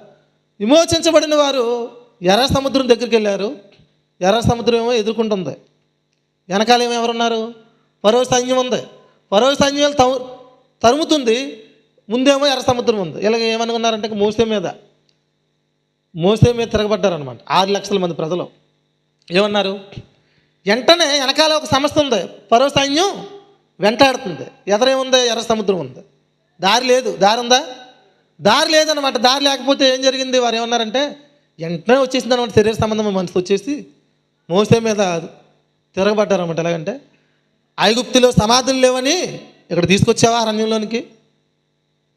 విమోచించబడిన వారు ఎర్ర సముద్రం దగ్గరికి వెళ్ళారు. ఎర్ర సముద్రం ఏమో ఎదుర్కొంటుంది. వెనకాల ఏమో ఎవరున్నారు? ఫరో సైన్యం ఉంది. ఫరో సైన్యం తరుముతుంది. ముందేమో ఎర్ర సముద్రం ఉంది. ఇలాగ ఏమనుకున్నారంటే మోసే మీద తిరగబడ్డారనమాట. 6 లక్షల మంది ప్రజలు ఏమన్నారు? వెంటనే వెనకాల ఒక సమస్య ఉంది. ఫరో సైన్యం వెంటాడుతుంది. ఎదరేముంది? ఎర్ర సముద్రం ఉంది. దారి లేదు. దారి ఉందా? దారి లేదనమాట. దారి లేకపోతే ఏం జరిగింది? వారు ఏమన్నారంటే వెంటనే వచ్చేసింది అనమాట. శరీర సంబంధం మనసు వచ్చేసి మోసే మీద తిరగబడ్డారనమాట. ఎలాగంటే ఐగుప్తులో సమాధులు లేవని ఇక్కడ తీసుకొచ్చావా అరణ్యంలోనికి?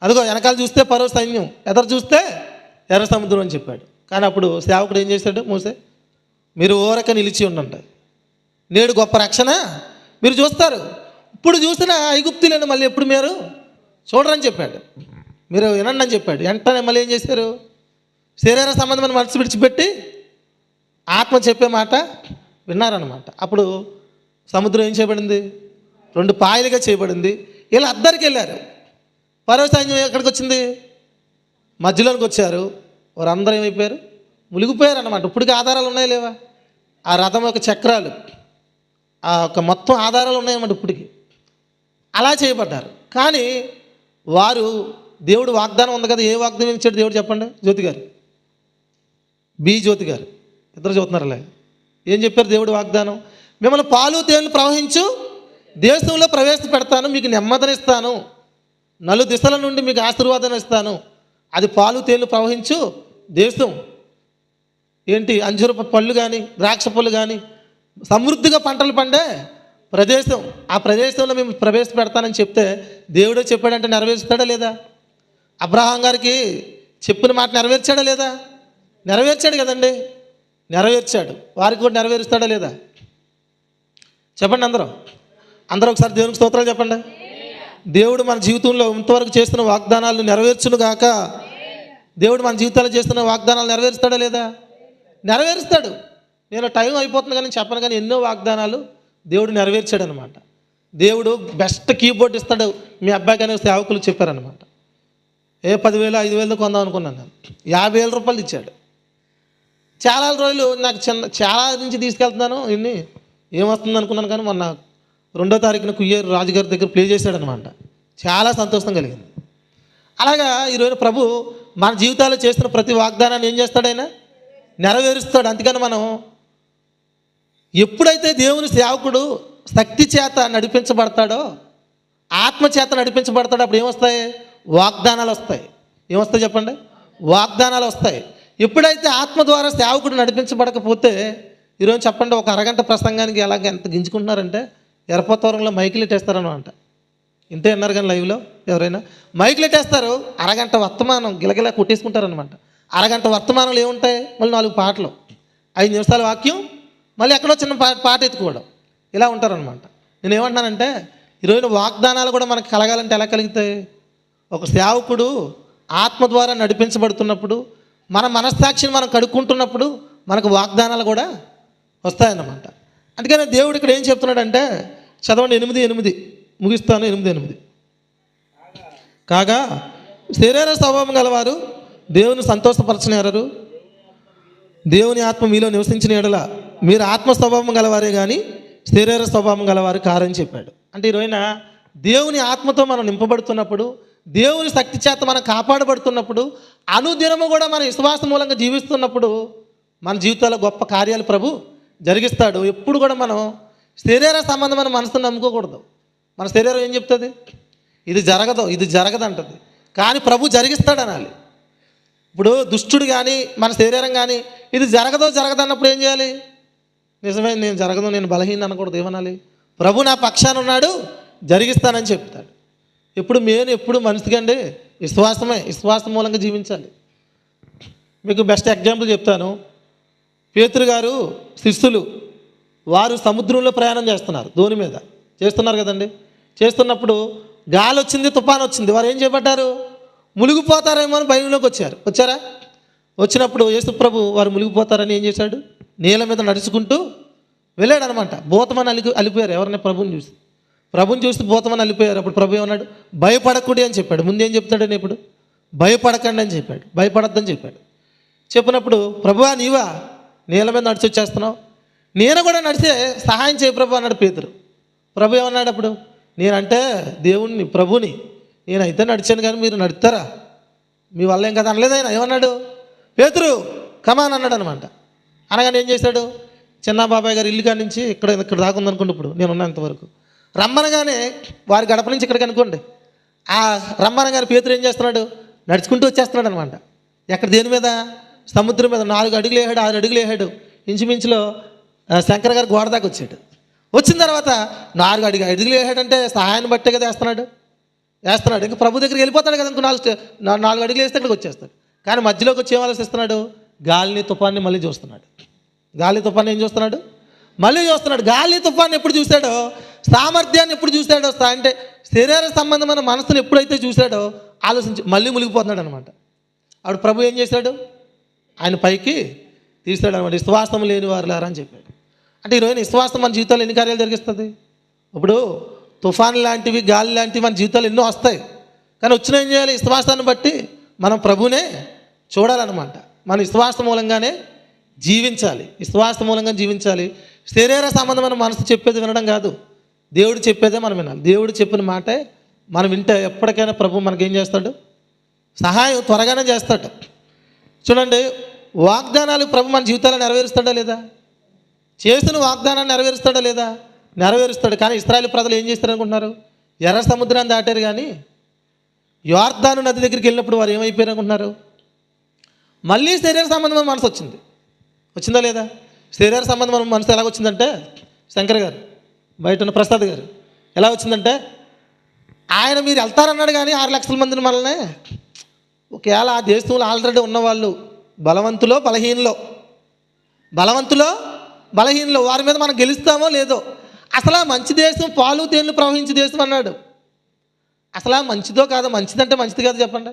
అదిగో వెనకాల చూస్తే ఫరో సైన్యం, ఎదరు చూస్తే ఎర్ర సముద్రం అని చెప్పాడు. కానీ అప్పుడు సేవకుడు ఏం చేశాడు? మోసే, మీరు ఊరక నిలిచి ఉండండి, నేడు గొప్ప రక్షణ మీరు చూస్తారు. ఇప్పుడు చూసిన ఐగుప్తులను మళ్ళీ ఎప్పుడు మీరు చూడరని చెప్పాడు. మీరు వినండి అని చెప్పాడు. వెంటనే మళ్ళీ ఏం చేశారు? శరీర సంబంధమైన మనసు విడిచిపెట్టి ఆత్మ చెప్పే మాట విన్నారనమాట. అప్పుడు సముద్రం ఏం చేయబడింది? 2 పాయలుగా చేయబడింది. వీళ్ళు అద్దరికి వెళ్ళారు. ఫరో సైన్యం ఎక్కడికి వచ్చింది? మధ్యలోనికి వచ్చారు. వారందరూ ఏమైపోయారు? మునిగిపోయారు అనమాట. ఇప్పటికీ ఆధారాలు ఉన్నాయా లేవా? ఆ రథం యొక్క చక్రాలు, ఆ యొక్క మొత్తం ఆధారాలు ఉన్నాయన్నమాట ఇప్పటికి. అలా చేయబడ్డారు. కానీ వారు దేవుడు వాగ్దానం ఉంది కదా. ఏ వాగ్దానం ఇచ్చాడు దేవుడు చెప్పండి? జ్యోతి గారు, జ్యోతి గారు ఇద్దరు చదువుతున్నారులే. ఏం చెప్పారు దేవుడు వాగ్దానం? మిమ్మల్ని పాలు తేనెలు ప్రవహించు దేశంలో ప్రవేశపెడతాను, మీకు నెమ్మదినిస్తాను, 4 దిశల నుండి మీకు ఆశీర్వాదాన్ని ఇస్తాను. అది పాలు తేనెలు ప్రవహించు దేశం. ఏంటి? అంజూరపు పళ్ళు కానీ ద్రాక్ష పళ్ళు కానీ సమృద్ధిగా పంటలు పండే ప్రదేశం. ఆ ప్రదేశంలో మేము ప్రవేశపెడతానని చెప్తే దేవుడే చెప్పాడంటే నెరవేర్చుతాడా లేదా? అబ్రహాం గారికి చెప్పిన మాట నెరవేర్చాడా లేదా? నెరవేర్చాడు కదండి. నెరవేర్చాడు. వారికి కూడా నెరవేరుస్తాడా లేదా? చెప్పండి అందరూ ఒకసారి దేవునికి స్తోత్రాలు చెప్పండి. దేవుడు మన జీవితంలో ఇంతవరకు చేస్తున్న వాగ్దానాలు నెరవేర్చును గాక. దేవుడు మన జీవితాలు చేస్తున్న వాగ్దానాలు నెరవేరుస్తాడా లేదా? నెరవేరుస్తాడు. నేను టైం అయిపోతుంది కానీ చెప్పను, కానీ ఎన్నో వాగ్దానాలు దేవుడు నెరవేర్చాడు అనమాట. దేవుడు బెస్ట్ కీబోర్డ్ ఇస్తాడు మీ అబ్బాయికి అనే సేవకులు చెప్పారనమాట. 10,000 5,000 కొందాం అనుకున్నాను నేను. 50,000 రూపాయలు ఇచ్చాడు. చాలా రోజులు నాకు చాలా నుంచి తీసుకెళ్తున్నాను. ఇన్ని ఏమొస్తుంది అనుకున్నాను, కానీ మొన్న 2వ తారీఖున కుయ్యేరు రాజుగారి దగ్గర ప్లే చేశాడనమాట. చాలా సంతోషం కలిగింది. అలాగా ఈరోజు ప్రభు మన జీవితాల్లో చేస్తున్న ప్రతి వాగ్దానాన్ని ఏం చేస్తాడైనా నెరవేరుస్తాడు. అందుకని మనం ఎప్పుడైతే దేవుని సేవకుడు శక్తి చేత నడిపించబడతాడో, ఆత్మ చేత నడిపించబడతాడో, అప్పుడు ఏమొస్తాయి? వాగ్దానాలు వస్తాయి. ఏమొస్తాయి చెప్పండి? వాగ్దానాలు వస్తాయి. ఎప్పుడైతే ఆత్మ ద్వారా సేవకుడు నడిపించబడకపోతే, ఈరోజు చెప్పండి, ఒక అరగంట ప్రసంగానికి ఎలాగ ఎంత గింజుకుంటున్నారంటే ఎరపతోరంలో మైకులు ఎట్టేస్తారనమాట. ఇంతే అన్నారు కానీ లైవ్లో ఎవరైనా మైకులు ఎట్టేస్తారు. అరగంట వర్తమానం గిలగిలా కొట్టేసుకుంటారనమాట. అరగంట వర్తమానాలు ఏముంటాయి? మళ్ళీ 4 పాటలు, 5 నిమిషాల వాక్యం, మళ్ళీ ఎక్కడో చిన్న పాట ఎత్తుకోవడం, ఇలా ఉంటారనమాట. నేను ఏమంటున్నానంటే ఈరోజు వాగ్దానాలు కూడా మనకు కలగాలంటే ఎలా కలుగుతాయి? ఒక సేవకుడు ఆత్మ ద్వారా నడిపించబడుతున్నప్పుడు, మన మనస్సాక్షిని మనం కడుక్కుంటున్నప్పుడు మనకు వాగ్దానాలు కూడా వస్తాయన్నమాట. అందుకని దేవుడు ఇక్కడ ఏం చెప్తున్నాడంటే, చదవండి 8:8 ముగిస్తాను. 8:8 కాగా శరీర స్వభావం గలవారు దేవుని సంతోషపరచనేరరు, దేవుని ఆత్మ మీలో నివసించిన ఎడల మీరు ఆత్మ స్వభావం గలవారే కానీ శరీర స్వభావం గలవారు కారని చెప్పాడు. అంటే ఈరోజున దేవుని ఆత్మతో మనం నింపబడుతున్నప్పుడు, దేవుని శక్తి చేత మనం కాపాడబడుతున్నప్పుడు, అనుదినము కూడా మన విశ్వాస మూలంగా జీవిస్తున్నప్పుడు మన జీవితాల్లో గొప్ప కార్యాలు ప్రభు జరిగిస్తాడు. ఎప్పుడు కూడా మనం శరీర సంబంధమైన మనసును నమ్ముకోకూడదు. మన శరీరం ఏం చెప్తుంది? ఇది జరగదు అంటుంది. కానీ ప్రభు జరిగిస్తాడు అనాలి. ఇప్పుడు దుష్టుడు కానీ మన శరీరం కానీ ఇది జరగదు అన్నప్పుడు ఏం చేయాలి? నిజమే, నేను బలహీన అనకూడదు. ఏమనాలి? ప్రభు నా పక్షాన ఉన్నాడు, జరిగిస్తానని చెప్తాడు. ఎప్పుడు మనిషికండి విశ్వాసం మూలంగా జీవించాలి. మీకు బెస్ట్ ఎగ్జాంపుల్ చెప్తాను. పేతురు గారు శిష్యులు వారు సముద్రంలో ప్రయాణం చేస్తున్నారు, దోణి మీద చేస్తున్నారు కదండి. చేస్తున్నప్పుడు గాలి వచ్చింది, తుఫాను వచ్చింది. వారు ఏం చేపట్టారు? మునిగిపోతారేమో అని భయంలోకి వచ్చారా? వచ్చినప్పుడు యేసుప్రభు వారు మునిగిపోతారని ఏం చేశాడు? నీళ్ళ మీద నడుచుకుంటూ వెళ్ళాడు అనమాట. భూతమని అలిపోయారు ఎవరిని? ప్రభుని చూసి. ప్రభుని చూసి పోతామని వెళ్ళిపోయారు. అప్పుడు ప్రభు ఏమన్నాడు? భయపడకూడదు అని చెప్పాడు. ముందేం చెప్తాడని ఇప్పుడు? భయపడకండి అని చెప్పాడు, భయపడద్దని చెప్పాడు. చెప్పినప్పుడు ప్రభువా నీవా నీళ్ళ మీద నడిచి వచ్చేస్తున్నావు, నేను కూడా నడిచే సహాయం చేయ ప్రభు అన్నాడు పేతురు. ప్రభు ఏమన్నాడు అప్పుడు? నేనంటే దేవుణ్ణి, ప్రభుని, నేనైతే నడిచాను కానీ మీరు నడుస్తారా? మీ వల్ల ఏం కదా అనలేదు ఆయన. ఏమన్నాడు? పేతురు కమాన్ అన్నాడు అనమాట. అనగానే ఏం చేశాడు? చిన్న బాబాయ్ గారు ఇల్లు కాడి నుంచి ఇక్కడ దాకా ఉందనుకోండి, ఇప్పుడు నేను ఉన్నంతవరకు రమ్మనగానే వారి గడప నుంచి ఇక్కడికి అనుకోండి, ఆ రమ్మనగానే పేతురు ఏం చేస్తున్నాడు? నడుచుకుంటూ వచ్చేస్తున్నాడు అనమాట. ఎక్కడ? దేని మీద? సముద్రం మీద. 4 అడుగులు వేసాడు, 6 అడుగులు వేసాడు. ఇంచుమించులో శంకర్ గారు గోడ దాకా వచ్చాడు. వచ్చిన తర్వాత 4 అడుగులు వేసాడంటే సహాయాన్ని బట్టే కదా వేస్తున్నాడు. ఇంకా ప్రభు దగ్గరికి వెళ్ళిపోతాడు కదా. ఇంకో 4 అడుగులు వేస్తే ఇక్కడికి వచ్చేస్తాడు. కానీ మధ్యలోకి వచ్చి ఏం ఆలోచిస్తున్నాడు? గాలిని తుఫాన్ని మళ్ళీ చూస్తున్నాడు. గాలి తుఫాన్ని ఏం చూస్తున్నాడు? మళ్ళీ చూస్తున్నాడు. గాలి తుఫాన్ని ఎప్పుడు చూశాడో, సామర్థ్యాన్ని ఎప్పుడు చూశాడో, అంటే శరీర సంబంధమైన మనసును ఎప్పుడైతే చూశాడో ఆలోచించి మళ్ళీ మునిగిపోతున్నాడు అనమాట. అప్పుడు ప్రభు ఏం చేశాడు? ఆయన పైకి తీసాడు అనమాట. విశ్వాసం లేని వారులారా అని చెప్పాడు. అంటే ఈరోజు విశ్వాసం మన జీవితాల్లో ఎన్ని కార్యాలు జరిగిస్తుంది? ఇప్పుడు తుఫాన్ లాంటివి, గాలి లాంటివి మన జీవితాలు ఎన్నో వస్తాయి. కానీ వచ్చినా ఏం చేయాలి? విశ్వాసాన్ని బట్టి మనం ప్రభునే చూడాలన్నమాట. మన విశ్వాసం మూలంగానే జీవించాలి. విశ్వాసం మూలంగా జీవించాలి. శరీర సంబంధమైన మనసు చెప్పేది వినడం కాదు, దేవుడు చెప్పేదే మనం వినాలి. దేవుడు చెప్పిన మాటే మనం వింటే ఎప్పటికైనా ప్రభు మనకేం చేస్తాడు? సహాయం త్వరగానే చేస్తాడు. చూడండి, వాగ్దానాలు ప్రభు మన జీవితాల్లో నెరవేరుస్తాడా లేదా? చేసిన వాగ్దానాన్ని నెరవేరుస్తాడా లేదా? నెరవేరుస్తాడు. కానీ ఇశ్రాయేలు ప్రజలు ఏం చేస్తారు అనుకుంటున్నారు? ఎర్ర సముద్రాన్ని దాటారు కానీ యోర్దాను నది దగ్గరికి వెళ్ళినప్పుడు వారు ఏమైపోయారు అనుకుంటున్నారు? మళ్ళీ శరీర సంబంధమైన మనసు వచ్చింది. వచ్చిందా లేదా? శరీర సంబంధమైన మనసు ఎలా వచ్చిందంటే, శంకర్ గారు, బయట ఉన్న ప్రసాద్ గారు, ఎలా వచ్చిందంటే, ఆయన మీరు వెళ్తారన్నాడు కానీ 6 లక్షల మందిని మనల్ని, ఒకవేళ ఆ దేశంలో ఆల్రెడీ ఉన్నవాళ్ళు బలవంతులో బలహీనలో వారి మీద మనం గెలుస్తామో లేదో, అసలు ఆ మంచి దేశం పాలు తేనెలు ప్రవహించే దేశం అన్నాడు. అసలు ఆ మంచిదో కాదో? మంచిదంటే మంచిది కాదు చెప్పండి.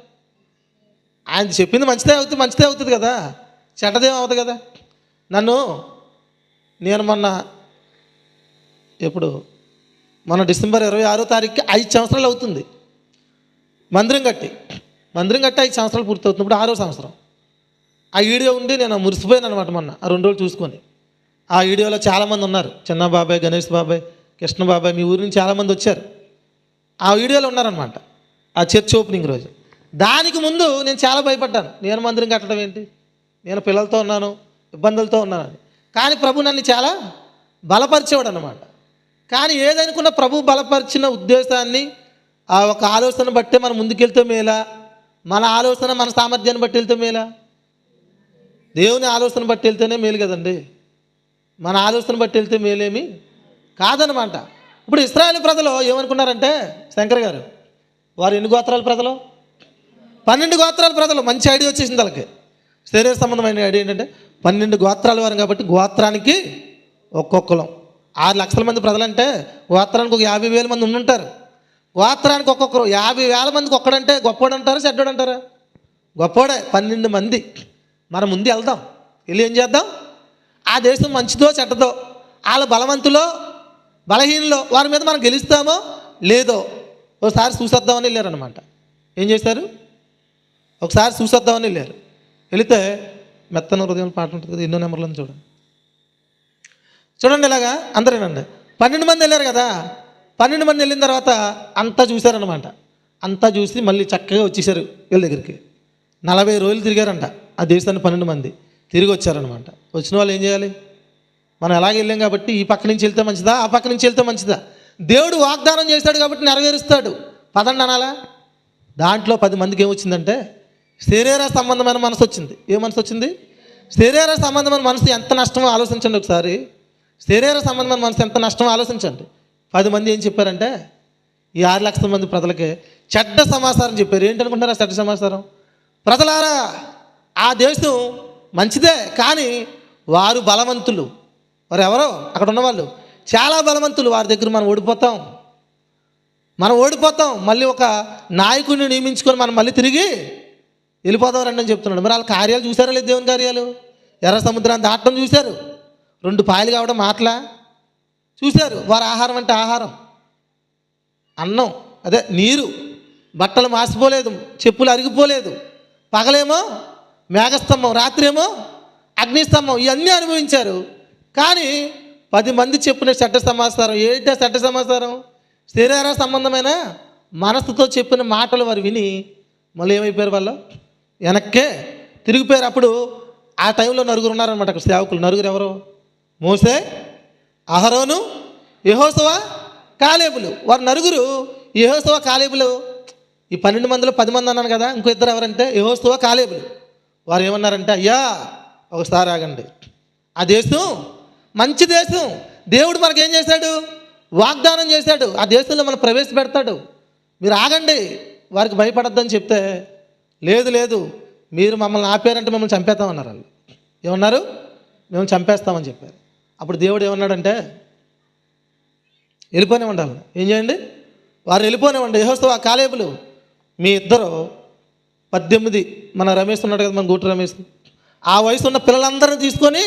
ఆయన చెప్పింది మంచిదే అవుతుంది కదా, చెడ్డదేం అవుతుంది కదా. నేను మొన్న డిసెంబర్ 26వ తారీఖుకి 5 సంవత్సరాలు అవుతుంది మందిరం కట్టి 5 సంవత్సరాలు పూర్తవుతుంది. ఇప్పుడు 6వ సంవత్సరం. ఆ వీడియో ఉండి నేను మురిసిపోయాను అనమాట మొన్న ఆ 2 రోజులు చూసుకొని. ఆ వీడియోలో చాలామంది ఉన్నారు. చిన్న బాబాయ్, గణేష్ బాబాయ్, కృష్ణ బాబాయ్, మీ ఊరి నుంచి చాలామంది వచ్చారు. ఆ వీడియోలో ఉన్నారనమాట ఆ చర్చ్ ఓపెనింగ్ రోజు. దానికి ముందు నేను చాలా భయపడ్డాను. నేను మందిరం కట్టడం ఏంటి, నేను పిల్లలతో ఉన్నాను, ఇబ్బందులతో ఉన్నాను. కానీ ప్రభు నన్ను చాలా బలపరిచేవాడు అనమాట. కానీ ఏదనుకున్న ప్రభు బలపరిచిన ఉద్దేశాన్ని, ఆ ఒక ఆలోచన బట్టే మనం ముందుకెళ్తే మేలా, మన ఆలోచన మన సామర్థ్యాన్ని బట్టి వెళ్తే మేలా? దేవుని ఆలోచన బట్టి వెళ్తేనే మేలు కదండి. మన ఆలోచన బట్టి వెళ్తే మేలేమి కాదనమాట. ఇప్పుడు ఇశ్రాయేలు ప్రజలు ఏమనుకున్నారంటే, శంకర్ గారు, వారు ఎన్ని గోత్రాల ప్రజలు? 12 గోత్రాల ప్రజలు. మంచి ఐడియా వచ్చేసింది వాళ్ళకి. శరీర సంబంధమైన ఐడియా ఏంటంటే 12 గోత్రాల వారు కాబట్టి గోత్రానికి ఒక్కొక్కలం. 6 లక్షల మంది ప్రజలంటే గోత్రానికి ఒక 50,000 మంది ఉండుంటారు. గోత్రానికి ఒక్కొక్కరు 50,000 మందికి ఒక్కడంటే గొప్పోడు అంటారా చెడ్డోడు అంటారా? గొప్పోడే. 12 మంది. మనం ముందు వెళ్దాం, వెళ్ళి ఏం చేద్దాం? ఆ దేశం మంచిదో చెడ్డదో, వాళ్ళ బలవంతులో బలహీనలో వారి మీద మనం గెలుస్తామో లేదో ఒకసారి చూసేద్దామని వెళ్ళారనమాట. ఏం చేశారు? ఒకసారి చూసేద్దామని వెళ్ళారు. వెళితే మెత్తన హృదయం పాట ఉంటుంది కదా, ఎన్నో నెంబర్లను చూడండి ఇలాగా అందరేనండి. 12 మంది వెళ్ళారు కదా. 12 మంది వెళ్ళిన తర్వాత అంతా చూశారనమాట. అంతా చూసి మళ్ళీ చక్కగా వచ్చేసారు వీళ్ళ దగ్గరికి. 40 రోజులు తిరిగారంట ఆ దేశాన్ని. 12 మంది తిరిగి వచ్చారనమాట. వచ్చిన వాళ్ళు ఏం చేయాలి? మనం ఎలాగ వెళ్ళాం కాబట్టి ఈ పక్క నుంచి వెళ్తే మంచిదా, ఆ పక్క నుంచి వెళ్తే మంచిదా? దేవుడు వాగ్దానం చేశాడు కాబట్టి నెరవేరుస్తాడు. పదండి అనాలా? దాంట్లో 10 మందికి ఏమొచ్చిందంటే శరీర సంబంధమైన మనసు వచ్చింది. ఏ మనసు వచ్చింది? శరీర సంబంధమైన మనసు ఎంత నష్టమో ఆలోచించండి ఒకసారి. శరీర సంబంధమైన మనసు ఎంత నష్టమో ఆలోచించండి. 10 మంది ఏం చెప్పారంటే, ఈ 6 లక్షల మంది ప్రజలకి చెడ్డ సమాచారం చెప్పారు. ఏంటనుకుంటున్నారా చెడ్డ సమాచారం? ప్రజలారా, ఆ దేశం మంచిదే కానీ వారు బలవంతులు. వారు ఎవరో అక్కడ ఉన్నవాళ్ళు చాలా బలవంతులు. వారి దగ్గర మనం ఓడిపోతాం. మళ్ళీ ఒక నాయకుడిని నియమించుకొని మనం మళ్ళీ తిరిగి వెళ్ళిపోతాం రండి అని చెప్తున్నాడు. మరి వాళ్ళ కార్యాలు చూసారా లేదు? దేవుని కార్యాలు. ఎర్ర సముద్రాన్ని దాటడం చూశారు, 2 పాయలు కావడం మాటలా చూశారు. వారి ఆహారం అంటే ఆహారం, అన్నం అదే నీరు, బట్టలు మాసిపోలేదు, చెప్పులు అరిగిపోలేదు. పగలేమో మేఘస్తంభం, రాత్రి ఏమో అగ్నిస్తంభం, ఇవన్నీ అనుభవించారు. కానీ 10 మంది చెప్పిన చెడ్డ సమాచారం ఏంటో చెడ్డ సమాచారం, శరీర సంబంధమైన మనసుతో చెప్పిన మాటలు వారు విని మళ్ళీ ఏమైపోయారు, వాళ్ళు వెనక్కే తిరిగిపోయారు. అప్పుడు ఆ టైంలో నలుగురు ఉన్నారనమాట అక్కడ సేవకులు. నలుగురు ఎవరు? మోసే, అహరోను, యెహోషువ, కాలేబులు. వారు నలుగురు యెహోషువ కాలేబులు. ఈ 12 మందిలో 10 మంది అన్నాను కదా, ఇంకో ఇద్దరు ఎవరంటే యెహోషువ కాలేబులు. వారు ఏమన్నారంటే, అయ్యా ఒకసారి ఆగండి, ఆ దేశం మంచి దేశం, దేవుడు మనకేం చేశాడు, వాగ్దానం చేశాడు, ఆ దేశంలో మనం ప్రవేశపెడతాడు, మీరు ఆగండి, వారికి భయపడద్దని చెప్తే, లేదు లేదు మీరు మమ్మల్ని ఆపారంటే మిమ్మల్ని చంపేస్తామన్నారు. వాళ్ళు ఏమన్నారు? మేము చంపేస్తామని చెప్పారు. అప్పుడు దేవుడు ఏమన్నాడంటే, వెళ్ళిపోనే ఉండాలి. ఏం చేయండి? వారు వెళ్ళిపోనే ఉండి, యెహోషువ కాలేబులు మీ ఇద్దరు 18, మన రమేష్ ఉన్నాడు కదా, మన గూటు రమేష్, ఆ వయసు ఉన్న పిల్లలందరినీ తీసుకొని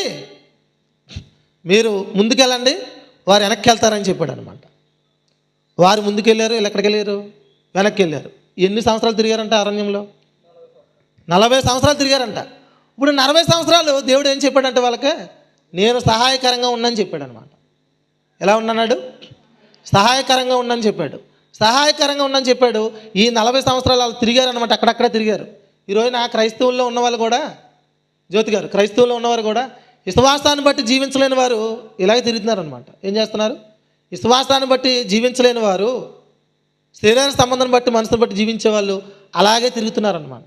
మీరు ముందుకెళ్ళండి, వారు వెనక్కి వెళ్తారని చెప్పాడు అనమాట. వారు ముందుకెళ్ళారు, వీళ్ళు ఎక్కడికి వెళ్ళారు? వెనక్కి వెళ్ళారు. ఎన్ని సంవత్సరాలు తిరిగారంట అరణ్యంలో? 40 సంవత్సరాలు తిరిగారంట. ఇప్పుడు 40 సంవత్సరాలు దేవుడు ఏం చెప్పాడంటే వాళ్ళకి, నేను సహాయకరంగా ఉన్నానని చెప్పాడు అనమాట. ఎలా ఉన్నాడు? సహాయకరంగా ఉన్నానని చెప్పాడు. సహాయకరంగా ఉన్నానని చెప్పాడు. ఈ 40 సంవత్సరాలు వాళ్ళు తిరిగారనమాట, అక్కడక్కడే తిరిగారు. ఈరోజు క్రైస్తవుల్లో ఉన్నవాళ్ళు కూడా, జ్యోతి గారు, క్రైస్తవుల్లో ఉన్నవారు కూడా విశ్వాసాన్ని బట్టి జీవించలేని వారు ఇలాగే తిరుగుతున్నారనమాట. ఏం చేస్తున్నారు? విశ్వాసాన్ని బట్టి జీవించలేని వారు, శరీర సంబంధం బట్టి మనసును బట్టి జీవించే వాళ్ళు అలాగే తిరుగుతున్నారనమాట.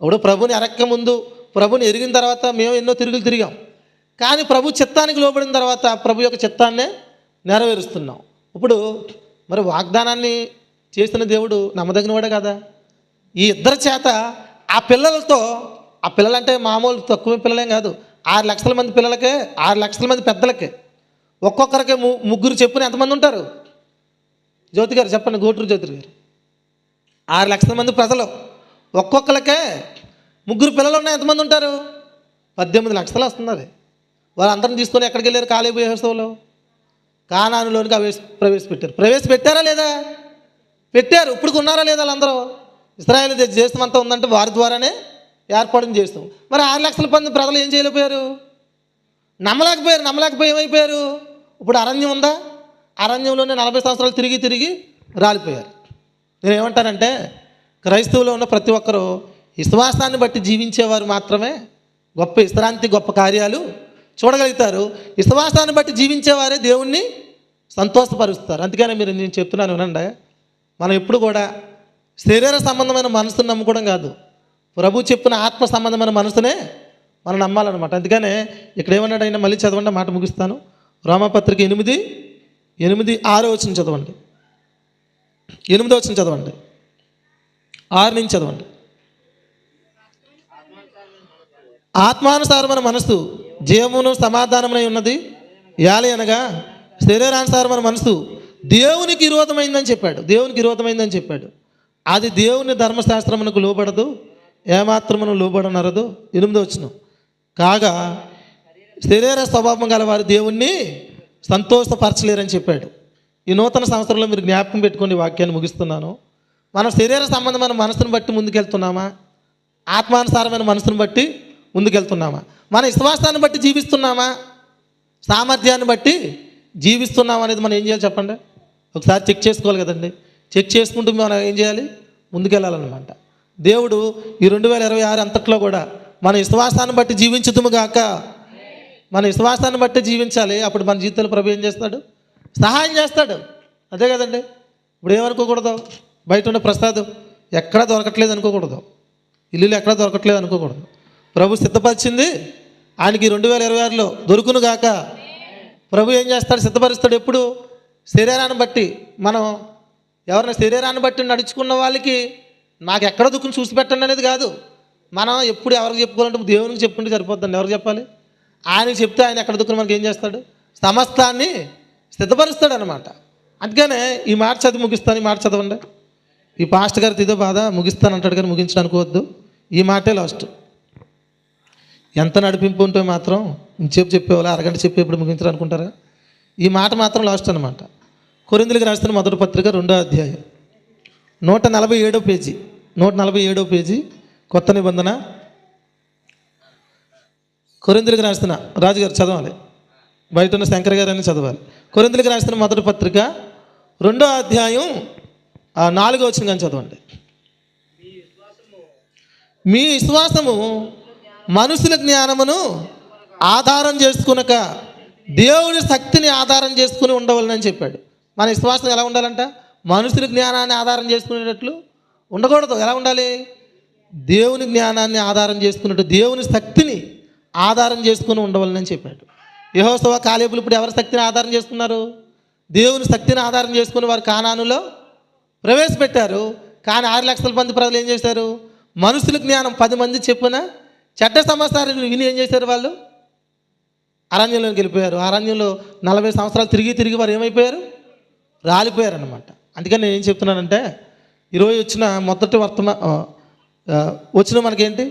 ఇప్పుడు ప్రభుని ఎరక్క ముందు, ప్రభుని ఎరిగిన తర్వాత మేము ఎన్నో తిరుగులు తిరిగాం. కానీ ప్రభు చిత్తానికి లోబడిన తర్వాత ప్రభు యొక్క చిత్తాన్నే నెరవేరుస్తున్నాం. ఇప్పుడు మరి వాగ్దానాన్ని చేసిన దేవుడు నమ్మదగిన వాడే కదా. ఈ ఇద్దరి చేత ఆ పిల్లలతో, ఆ పిల్లలంటే మామూలు తక్కువ పిల్లలేం కాదు, 6 లక్షల మంది పిల్లలకే, 6 లక్షల మంది పెద్దలకే, ఒక్కొక్కరికి ముగ్గురు చెప్పున ఎంతమంది ఉంటారు? జ్యోతి గారు చెప్పండి, గోటూరు జ్యోతి గారు. 6 లక్షల మంది ప్రజలు, ఒక్కొక్కరికే ముగ్గురు పిల్లలు ఉన్నాయి, ఎంతమంది ఉంటారు? 18 లక్షలు వస్తున్నది. వాళ్ళందరిని తీసుకొని ఎక్కడికి వెళ్ళారు? కాలేబు యెహోషువలో కానానులోనికి ప్రవేశపెట్టారా లేదా? పెట్టారు. ఇప్పుడు ఉన్నారా లేదా? వాళ్ళందరూ ఇశ్రాయేలు దేశం అంతా ఉందంటే వారి ద్వారానే ఏర్పాటు చేస్తాం. మరి 6 లక్షల మంది ప్రజలు ఏం చేయలేకపోయారు? నమ్మలేకపోయి ఏమైపోయారు? ఇప్పుడు అరణ్యం ఉందా? అరణ్యంలోనే 40 సంవత్సరాలు తిరిగి రాలిపోయారు. నేను ఏమంటానంటే, క్రైస్తవులో ఉన్న ప్రతి ఒక్కరూ విశ్వాసాన్ని బట్టి జీవించేవారు మాత్రమే గొప్ప విశ్రాంతి, గొప్ప కార్యాలు చూడగలుగుతారు. విశ్వాసాన్ని బట్టి జీవించేవారే దేవుణ్ణి సంతోషపరుస్తారు. అందుకనే నేను చెప్తున్నాను వినండి, మనం ఎప్పుడు కూడా శరీర సంబంధమైన మనసును నమ్ముకోవడం కాదు, ప్రభు చెప్పిన ఆత్మ సంబంధమైన మనసునే మనం నమ్మాలన్నమాట. అందుకనే ఇక్కడ ఏమన్నాడు ఆయన, మళ్ళీ చదవండి, మాట ముగిస్తాను. రోమాపత్రిక 8:6 వచనం చదవండి. 8వ వచనం చదవండి, 6 నుంచి చదవండి. ఆత్మానుసారమైన మనసు జీవమును సమాధానమై ఉన్నది, యాలి అనగా శరీరానుసారమైన మనసు దేవునికి విరోధమైందని చెప్పాడు. దేవునికి విరోధమైందని చెప్పాడు. అది దేవుని ధర్మశాస్త్రమునకు లోబడదు, ఏమాత్రమును లోబడనరదు. 8వ వచనం, కాగా శరీర స్వభావం గల వారు దేవుణ్ణి సంతోషపరచలేరని చెప్పాడు. ఈ నూతన సంవత్సరంలో మీరు జ్ఞాపకం పెట్టుకుని వాక్యాన్ని ముగిస్తున్నాను. మనం శరీర సంబంధమైన మనసును బట్టి ముందుకెళ్తున్నామా? ఆత్మానుసారమైన మనసును బట్టి ముందుకెళ్తున్నామా? మన విశ్వాసాన్ని బట్టి జీవిస్తున్నామా? సామర్థ్యాన్ని బట్టి జీవిస్తున్నామా అనేది మనం ఏం చేయాలి చెప్పండి? ఒకసారి చెక్ చేసుకోవాలి కదండి. చెక్ చేసుకుంటూ మనం ఏం చేయాలి? ముందుకెళ్ళాలన్నమాట. దేవుడు ఈ 2026 అంతట్లో కూడా మన విశ్వాసాన్ని బట్టి జీవించుదుము గాక. మన విశ్వాసాన్ని బట్టి జీవించాలి. అప్పుడు మన జీవితంలో ప్రభు ఏం చేస్తాడు? సహాయం చేస్తాడు. అదే కదండి. ఇప్పుడు ఏమనుకోకూడదు, బయట ఉన్న ప్రసాదం ఎక్కడా దొరకట్లేదు అనుకోకూడదు, ఇల్లులు ఎక్కడా దొరకట్లేదు అనుకోకూడదు. ప్రభు సిద్ధపరిచింది ఆయనకి 2026లో దొరుకును గాక. ప్రభు ఏం చేస్తాడు? సిద్ధపరుస్తాడు. ఎప్పుడు? శరీరాన్ని బట్టి. మనం ఎవరైనా శరీరాన్ని బట్టి నడుచుకున్న వాళ్ళకి నాకు ఎక్కడ దుఃఖం చూసి పెట్టండి అనేది కాదు. మనం ఎప్పుడు ఎవరికి చెప్పుకోవాలంటే దేవునికి చెప్పుకుంటే సరిపోద్దండి. ఎవరికి చెప్పాలి? ఆయనకి చెప్తే ఆయన ఎక్కడ దుఃఖం మనకి ఏం చేస్తాడు? సమస్తాన్ని సిద్ధపరుస్తాడు అనమాట. అందుకనే ఈ మాట చదివి ముగిస్తాను. ఈ మాట చదవండి. ఈ పాస్టర్ గారితో ఇదో బాధ, ముగిస్తాను అంటాడు కానీ ముగించడం అనుకోవద్దు. ఈ మాటే లాస్ట్. ఎంత నడిపింపు ఉంటే మాత్రం ఇంచేపు చెప్పేవాళ్ళు అరగంట చెప్పి ఎప్పుడు ముగించారు అనుకుంటారా? ఈ మాట మాత్రం లాస్ట్ అనమాట. కొరింథీయులకు రాసిన మొదటి పత్రిక 2వ అధ్యాయం 147వ పేజీ 147వ పేజీ కొత్త నిబంధన. కొరింథీయులకు రాసిన రాజుగారు చదవాలి, బయట ఉన్న శంకర్ గారు అని చదవాలి. కొరింథీయులకు రాసిన మొదటి పత్రిక 2వ అధ్యాయం 4వ వచనం కానీ చదవండి. మీ విశ్వాసము మనుషుల జ్ఞానమును ఆధారం చేసుకునక దేవుడి శక్తిని ఆధారం చేసుకుని ఉండవాలని చెప్పాడు. మన విశ్వాసం ఎలా ఉండాలంట? మనుషుల జ్ఞానాన్ని ఆధారం చేసుకునేటట్లు ఉండకూడదు. ఎలా ఉండాలి? దేవుని జ్ఞానాన్ని ఆధారం చేసుకున్నట్టు, దేవుని శక్తిని ఆధారం చేసుకుని ఉండవాలని చెప్పాడు. యెహోషువ కాలేబులు ఇప్పుడు ఎవరి శక్తిని ఆధారం చేసుకున్నారు? దేవుని శక్తిని ఆధారం చేసుకుని వారు కానానులో ప్రవేశపెట్టారు. కానీ 6 లక్షల మంది ప్రజలు ఏం చేశారు? మనుషుల జ్ఞానం 10 మంది చెప్పున చెడ్డ సమాచారం విని ఏం చేశారు? వాళ్ళు అరణ్యంలోకి వెళ్ళిపోయారు. అరణ్యంలో 40 సంవత్సరాలు తిరిగి వారు ఏమైపోయారు? రాలిపోయారు అన్నమాట. అందుకని నేను ఏం చెప్తున్నానంటే, ఈరోజు వచ్చిన మొదటి వచ్చిన మనకేంటి?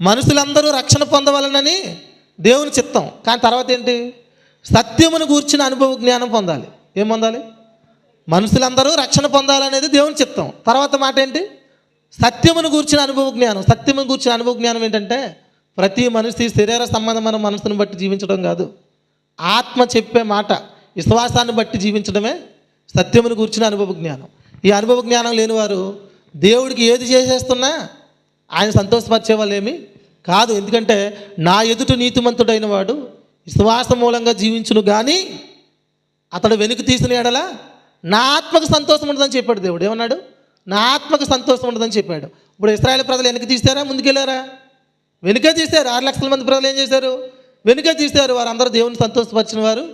మనుషులందరూ రక్షణ పొందవాలనని దేవుని చిత్తం. కానీ తర్వాత ఏంటి? సత్యమును గూర్చిన అనుభవ జ్ఞానం పొందాలి. ఏం పొందాలి? మనుషులందరూ రక్షణ పొందాలనేది దేవుని చిత్తం. తర్వాత మాట ఏంటి? సత్యమును గూర్చిన అనుభవ జ్ఞానం. సత్యమును గూర్చిన అనుభవ జ్ఞానం ఏంటంటే, ప్రతి మనిషి శరీర సంబంధమైన మనసును బట్టి జీవించడం కాదు, ఆత్మ చెప్పే మాట విశ్వాసాన్ని బట్టి జీవించడమే సత్యమును గూర్చిన అనుభవ జ్ఞానం. ఈ అనుభవ జ్ఞానం లేని వారు దేవుడికి ఏది చేసేస్తున్నా ఆయన సంతోషపరిచే వాళ్ళు ఏమీ కాదు. ఎందుకంటే నా ఎదుట నీతిమంతుడైన వాడు విశ్వాస మూలంగా జీవించును కానీ అతడు వెనుక తీసిన ఎడల నా ఆత్మకు సంతోషం ఉండదని చెప్పాడు దేవుడు. ఏమన్నాడు? నా ఆత్మకు సంతోషం ఉండదని చెప్పాడు. ఇప్పుడు ఇశ్రాయేలు ప్రజలు వెనక్కి తీస్తారా, ముందుకెళ్ళారా? వెనుకే తీశారు. 6 లక్షల మంది ప్రజలు ఏం చేశారు? వెనుకే తీశారు. వారందరూ దేవుని సంతోషపరిచిన వారు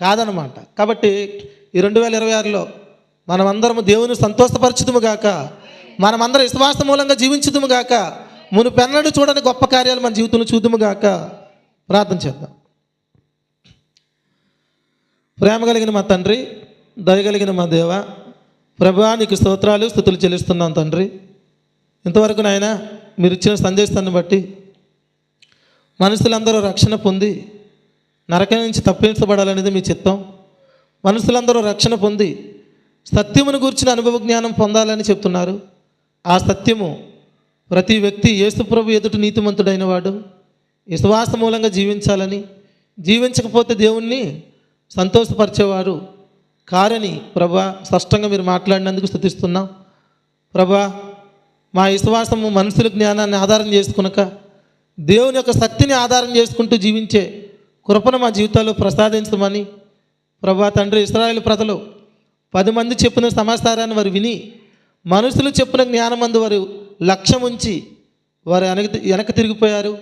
కాదనమాట. కాబట్టి ఈ 2026లో మనమందరము దేవుని సంతోషపరచుదుము గాక, మనమందరం విశ్వాస మూలంగా జీవించుదుము గాక, మునుపెన్నడూ చూడని గొప్ప కార్యాలు మన జీవితంలో చూద్దుము గాక. ప్రార్థన చేద్దాం. ప్రేమ కలిగిన మా తండ్రి, దయగలిగిన మా దేవ, ప్రభువా నీకు స్తోత్రాలు స్తుతులు చెల్లిస్తున్నాం తండ్రి. ఇంతవరకు నాయన మీరు ఇచ్చిన సందేశాన్ని బట్టి మనుషులందరూ రక్షణ పొంది నరకం నుంచి తప్పించబడాలనేది మీ చిత్తం. మనుషులందరూ రక్షణ పొంది సత్యమును గూర్చిన అనుభవ జ్ఞానం పొందాలని చెప్తున్నారు. ఆ సత్యము ప్రతి వ్యక్తి యేసుప్రభు ఎదుట నీతిమంతుడైన వాడు విశ్వాస మూలంగా జీవించాలని, జీవించకపోతే దేవుణ్ణి సంతోషపరిచేవారు కారని ప్రభా స్పష్టంగా మీరు మాట్లాడినందుకు స్తుతిస్తున్నాం. ప్రభా మా విశ్వాసము మనుషుల జ్ఞానాన్ని ఆధారం చేసుకునక దేవుని యొక్క శక్తిని ఆధారం చేసుకుంటూ జీవించే కృపను మా జీవితాల్లో ప్రసాదించమని ప్రభా తండ్రి, ఇశ్రాయేలు ప్రజలు 10 మంది చెప్పిన సమాచారాన్ని వారు విని మనుషులు చెప్పిన జ్ఞానమందు వారు లక్ష్యం ఉంచి వారు వెనక తిరిగిపోయారు.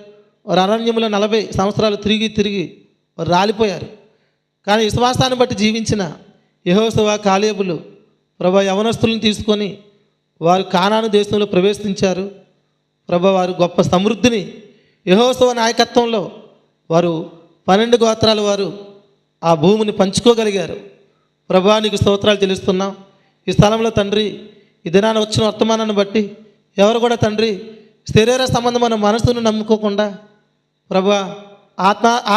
వారు అరణ్యంలో 40 సంవత్సరాలు తిరిగి వారు రాలిపోయారు. కానీ విశ్వాసాన్ని బట్టి జీవించిన యెహోషువ కాలేబులు ప్రభా యవనస్తులను తీసుకొని వారు కానాను దేశంలో ప్రవేశించారు. ప్రభా వారు గొప్ప సమృద్ధిని యెహోషువ నాయకత్వంలో వారు 12 గోత్రాల వారు ఆ భూమిని పంచుకోగలిగారు. ప్రభా నీకు స్తోత్రాలు చెల్లిస్తున్నాం. ఈ స్థలంలో తండ్రి ఈ దినాన వచ్చిన వర్తమానాన్ని బట్టి ఎవరు కూడా తండ్రి శరీర సంబంధమైన మనసును నమ్ముకోకుండా ప్రభా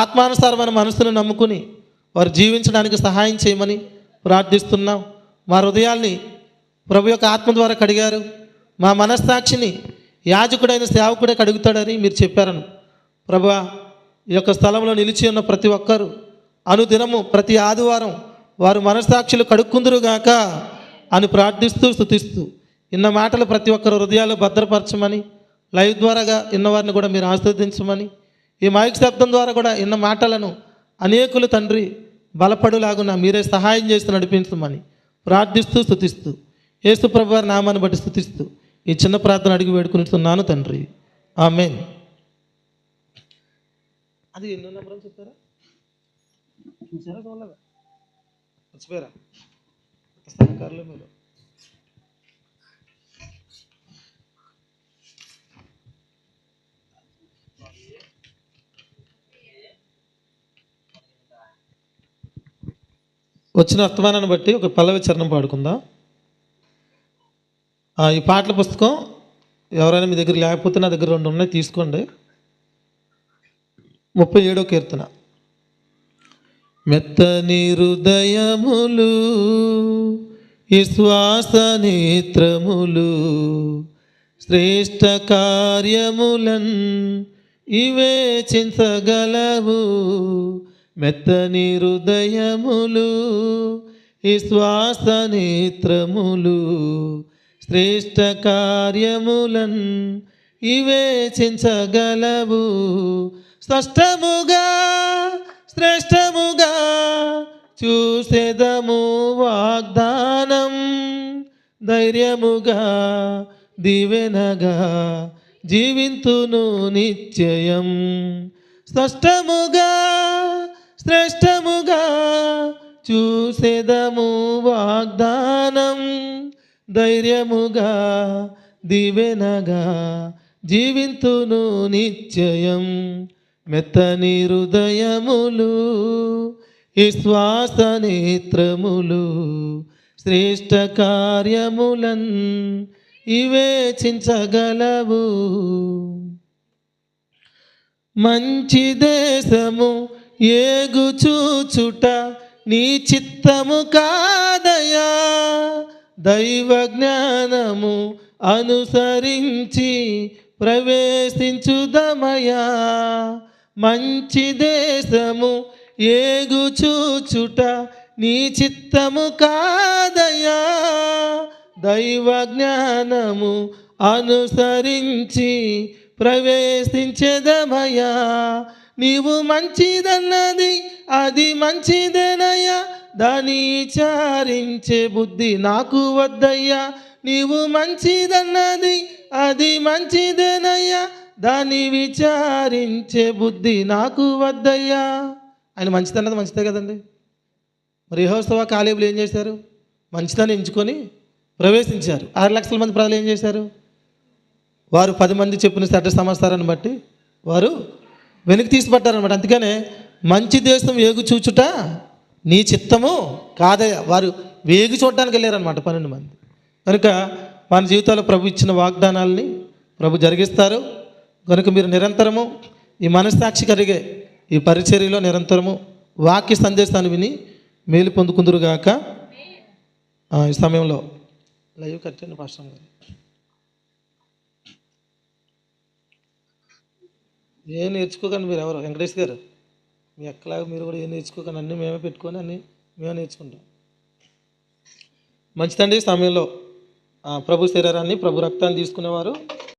ఆత్మానుసారమైన మనసును నమ్ముకుని వారు జీవించడానికి సహాయం చేయమని ప్రార్థిస్తున్నాం. మా హృదయాల్ని ప్రభు యొక్క ఆత్మ ద్వారా కడిగారు. మా మనస్సాక్షిని యాజకుడైన సేవకుడే కడుగుతాడని మీరు చెప్పారను ప్రభా ఈ యొక్క స్థలంలో నిలిచి ఉన్న ప్రతి ఒక్కరూ అనుదినము ప్రతి ఆదివారం వారు మనస్సాక్షులు కడుక్కుందురుగాక అని ప్రార్థిస్తూ స్తుతిస్తూ ఇన్న మాటలు ప్రతి ఒక్కరు హృదయాలు భద్రపరచమని, లైవ్ ద్వారాగా ఇన్నవారిని కూడా మీరు ఆశీర్వదించమని, ఈ మైక్ శబ్దం ద్వారా కూడా ఇన్న మాటలను అనేకులు తండ్రి బలపడులాగున మీరే సహాయం చేసి నడిపించమని ప్రార్థిస్తూ స్తుతిస్తూ యేసు ప్రభు వారి నామాన్ని బట్టి స్తుతిస్తూ ఈ చిన్న ప్రార్థన అడిగి వేడుకుంటున్నాను తండ్రి. ఆమేన్. అది ఎన్నో నెంబర్ చెప్పారా? చూసారా? చూడలేదా? మర్చిపోయారా? సహకారులు మీరు వచ్చిన వర్తమానాన్ని బట్టి ఒక పల్లవి చరణం పాడుకుందాం. ఈ పాటల పుస్తకం ఎవరైనా మీ దగ్గర లేకపోతే నా దగ్గర 2 ఉన్నాయి, తీసుకోండి. 37వ కీర్తన. మెత్తని హృదయములు విశ్వాస నేత్రములు శ్రేష్ఠ కార్యములన్ వివేచించగలవు. మెత్తని హృదయములు విశ్వాస నేత్రములు శ్రేష్ఠ కార్యములన్ వివేచించగలవు. స్పష్టముగా శ్రేష్టముగా చూసేదము వాగ్దానం, ధైర్యముగా దీవెనగా జీవింతును నిశ్చయం. స్పష్టముగా శ్రేష్టముగా చూసేదము వాగ్దానం, ధైర్యముగా దీవెనగా జీవింతును నిశ్చయం. మెత్తని హృదయములు విశ్వాస నేత్రములు శ్రేష్ఠ కార్యములన్ వివేచించగలవు. మంచి దేశము ఏగుచూచుట నీ చిత్తము కాదయా, దైవ జ్ఞానము అనుసరించి ప్రవేశించుదమయా. మంచి దేశము ఏగుచూచుట నీ చిత్తము కాదయా, దైవ జ్ఞానము అనుసరించి ప్రవేశించెదమయా. నీవు మంచిదన్నది అది మంచిదేనయ్యా, దాన్ని విచారించే బుద్ధి నాకు వద్దయ్యా. నీవు మంచిదన్నది అది మంచిదేనయ్యా, దాన్ని విచారించే బుద్ధి నాకు వద్దయ్యా. ఆయన మంచిదన్నది మంచిదే కదండి. మరి యెహోషువ కాలేబులు ఏం చేశారు? మంచిదని ఎంచుకొని ప్రవేశించారు. 6 లక్షల మంది ప్రజలు ఏం చేశారు? వారు 10 మంది చెప్పిన చెడ్డ సమాచారాన్ని బట్టి వారు వెనక్కి తీసిపట్టారనమాట. అందుకనే మంచి దేశం వేగు చూచుట నీ చిత్తము కాదయ్యా, వారు వేగి చూడడానికి వెళ్ళారనమాట 12 మంది. కనుక మన జీవితాల్లో ప్రభు ఇచ్చిన వాగ్దానాలని ప్రభు జరిగిస్తారు. కనుక మీరు నిరంతరము ఈ మనస్సాక్షి కలిగే ఈ పరిచర్యలో నిరంతరము వాక్య సందేశాన్ని విని మేలు పొందుకుందురుగాక. ఈ సమయంలో లైవ్ కట్టండి పాస్టర్ గారు. ఏం నేర్చుకోకండి మీరు ఎవరు, వెంకటేష్ గారు మీ అక్కలాగా మీరు కూడా ఏం నేర్చుకోకండి, అన్నీ మేమే పెట్టుకొని అన్నీ మేమే నేర్చుకుంటాం. మంచిదండి. ఈ సమయంలో ప్రభు శరీరాన్ని ప్రభు రక్తాన్ని తీసుకునేవారు